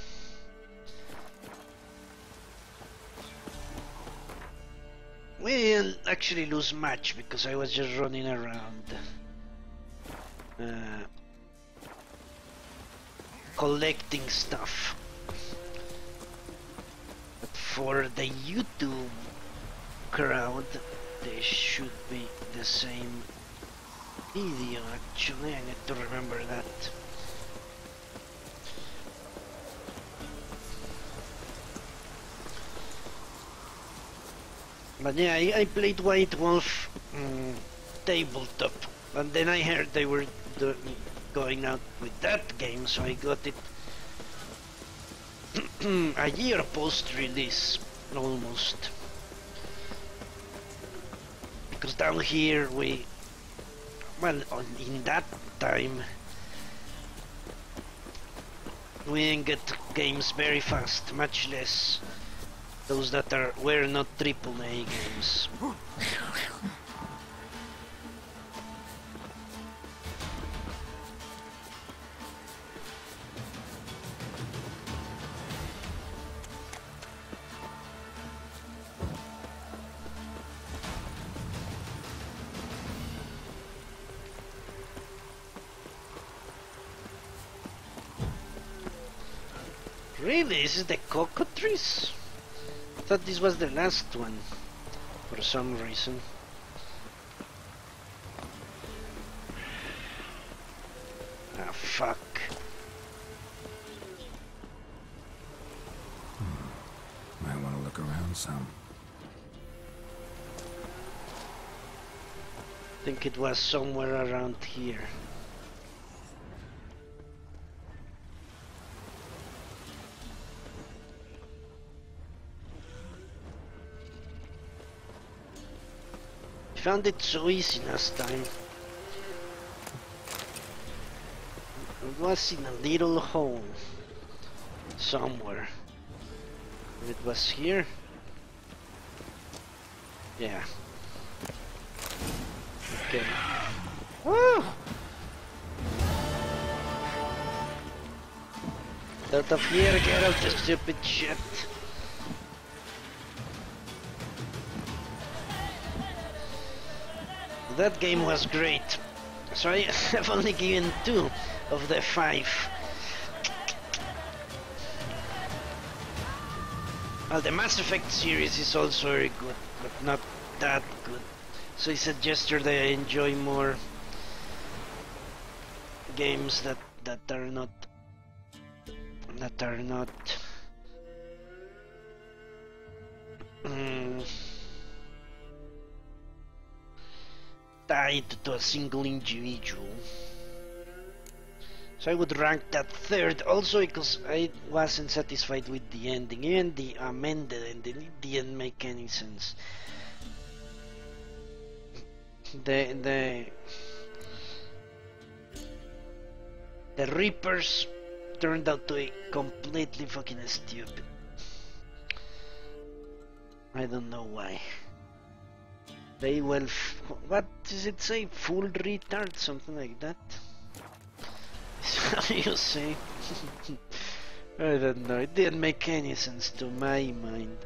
We didn't actually lose much because I was just running around collecting stuff. But for the YouTube crowd, they should be the same video actually. I need to remember that. But yeah, I played White Wolf tabletop, and then I heard they were going out with that game, so I got it a year post-release, almost. Because down here we, well, in that time, we didn't get games very fast, much less those that were not AAA games. Really? This is the cockatrice? I thought this was the last one, for some reason. Ah, fuck. Might want to look around some. I think it was somewhere around here. Found it so easy last time. It was in a little hole somewhere. It was here. Yeah. Okay. Woo! Out of here, Geralt, you stupid shit. That game was great. So I have only given 2 of the 5. Well, the Mass Effect series is also very good, but not that good. So I said yesterday I enjoy more games that are not tied to a single individual. So I would rank that 3rd, also because I wasn't satisfied with the ending. Even the amended ending didn't make any sense. The Reapers turned out to be completely fucking stupid. I don't know why. They well, what does it say? Full retard, something like that. Is how you say? I don't know. It didn't make any sense to my mind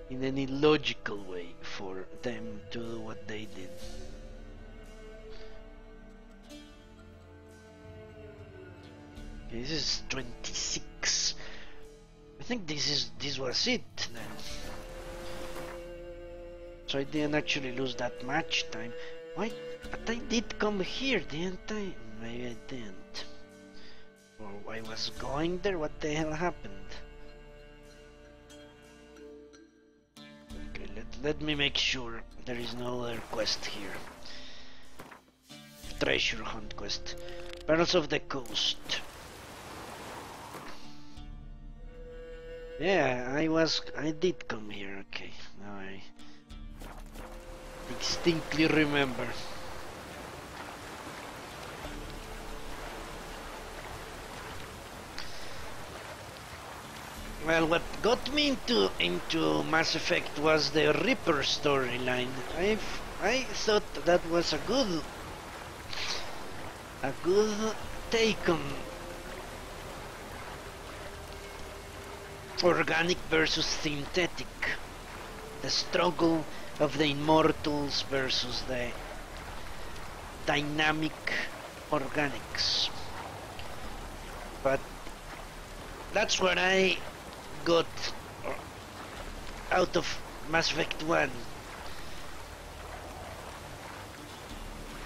in any logical way for them to do what they did. Okay, this is 26. I think this was it then. So I didn't actually lose that much time. Why? But I did come here, didn't I? Maybe I didn't. Or I was going there? What the hell happened? Okay, let me make sure there is no other quest here. Treasure hunt quest. Perils of the Coast. Yeah, I did come here, okay. Now I distinctly remember. Well, what got me into Mass Effect was the Reaper storyline. I thought that was a good take on organic versus synthetic. The struggle of the immortals versus the dynamic organics. But that's what I got out of Mass Effect 1.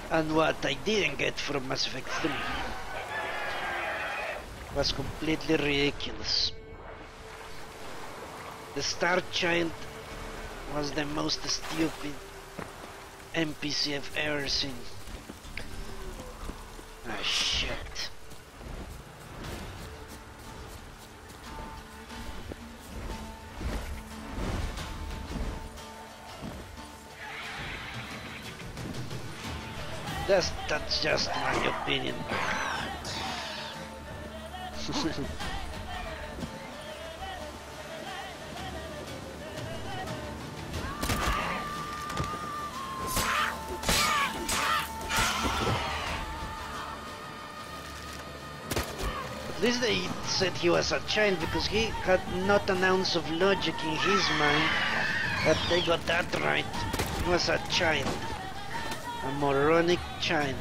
And what I didn't get from Mass Effect 3 was completely ridiculous. The Star Child was the most stupid NPC I've ever seen. Ah, shit. That's just my opinion. At least they said he was a child because he had not an ounce of logic in his mind. But they got that right. He was a child. A moronic child.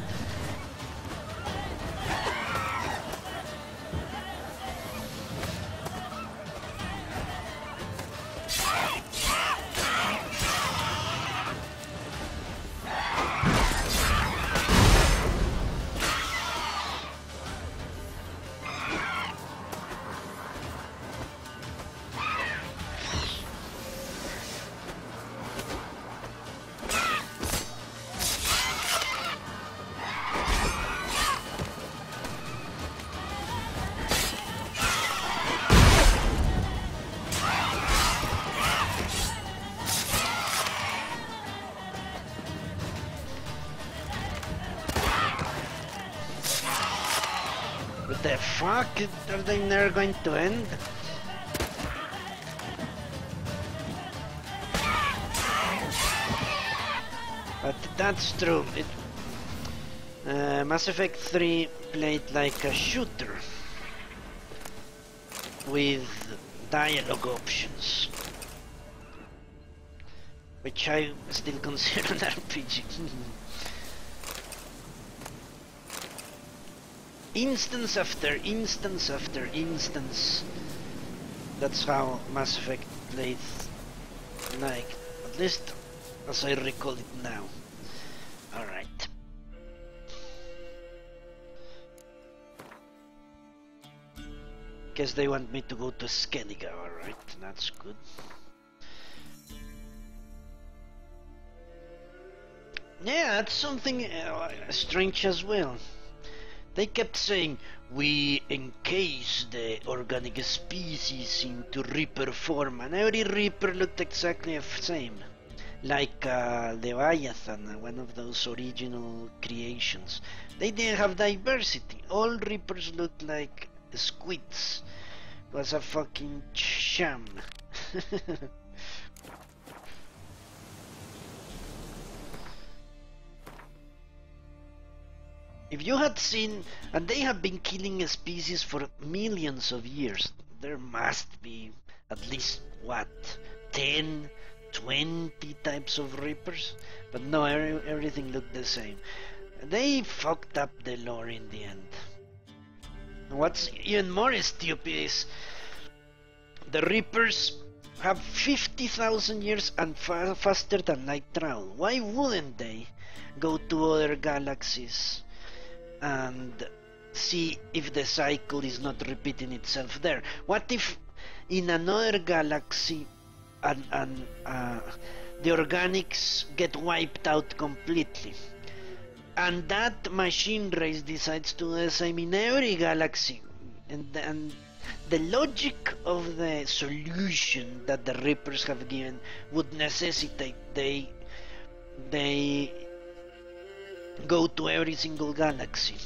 The fuck? Are they never going to end? But that's true. Mass Effect 3 played like a shooter with dialogue options, which I still consider an RPG. Instance after instance after instance. That's how Mass Effect plays, like, at least as I recall it now. Alright. Guess they want me to go to Skellige, alright, that's good. Yeah, that's something strange as well. They kept saying, we encase the organic species into Reaper form, and every Reaper looked exactly the same. Like Leviathan, one of those original creations. They didn't have diversity. All Reapers looked like squids. It was a fucking sham. If you had seen, and they have been killing a species for millions of years, there must be at least, what, 10, 20 types of Reapers? But no, everything looked the same. They fucked up the lore in the end. What's even more stupid is the Reapers have 50,000 years and faster than light travel. Why wouldn't they go to other galaxies and see if the cycle is not repeating itself there? What if in another galaxy and the organics get wiped out completely, and that machine race decides to do the same in every galaxy, and the logic of the solution that the Reapers have given would necessitate they go to every single galaxy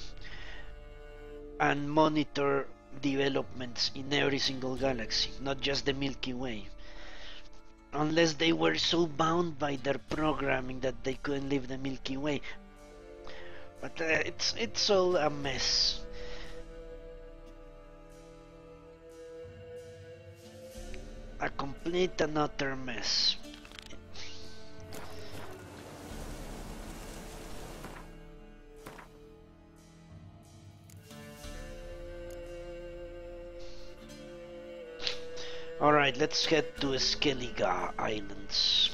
and monitor developments in every single galaxy, not just the Milky Way. Unless they were so bound by their programming that they couldn't leave the Milky Way. But it's all a mess. A complete and utter mess. Alright, let's head to Skellige Islands.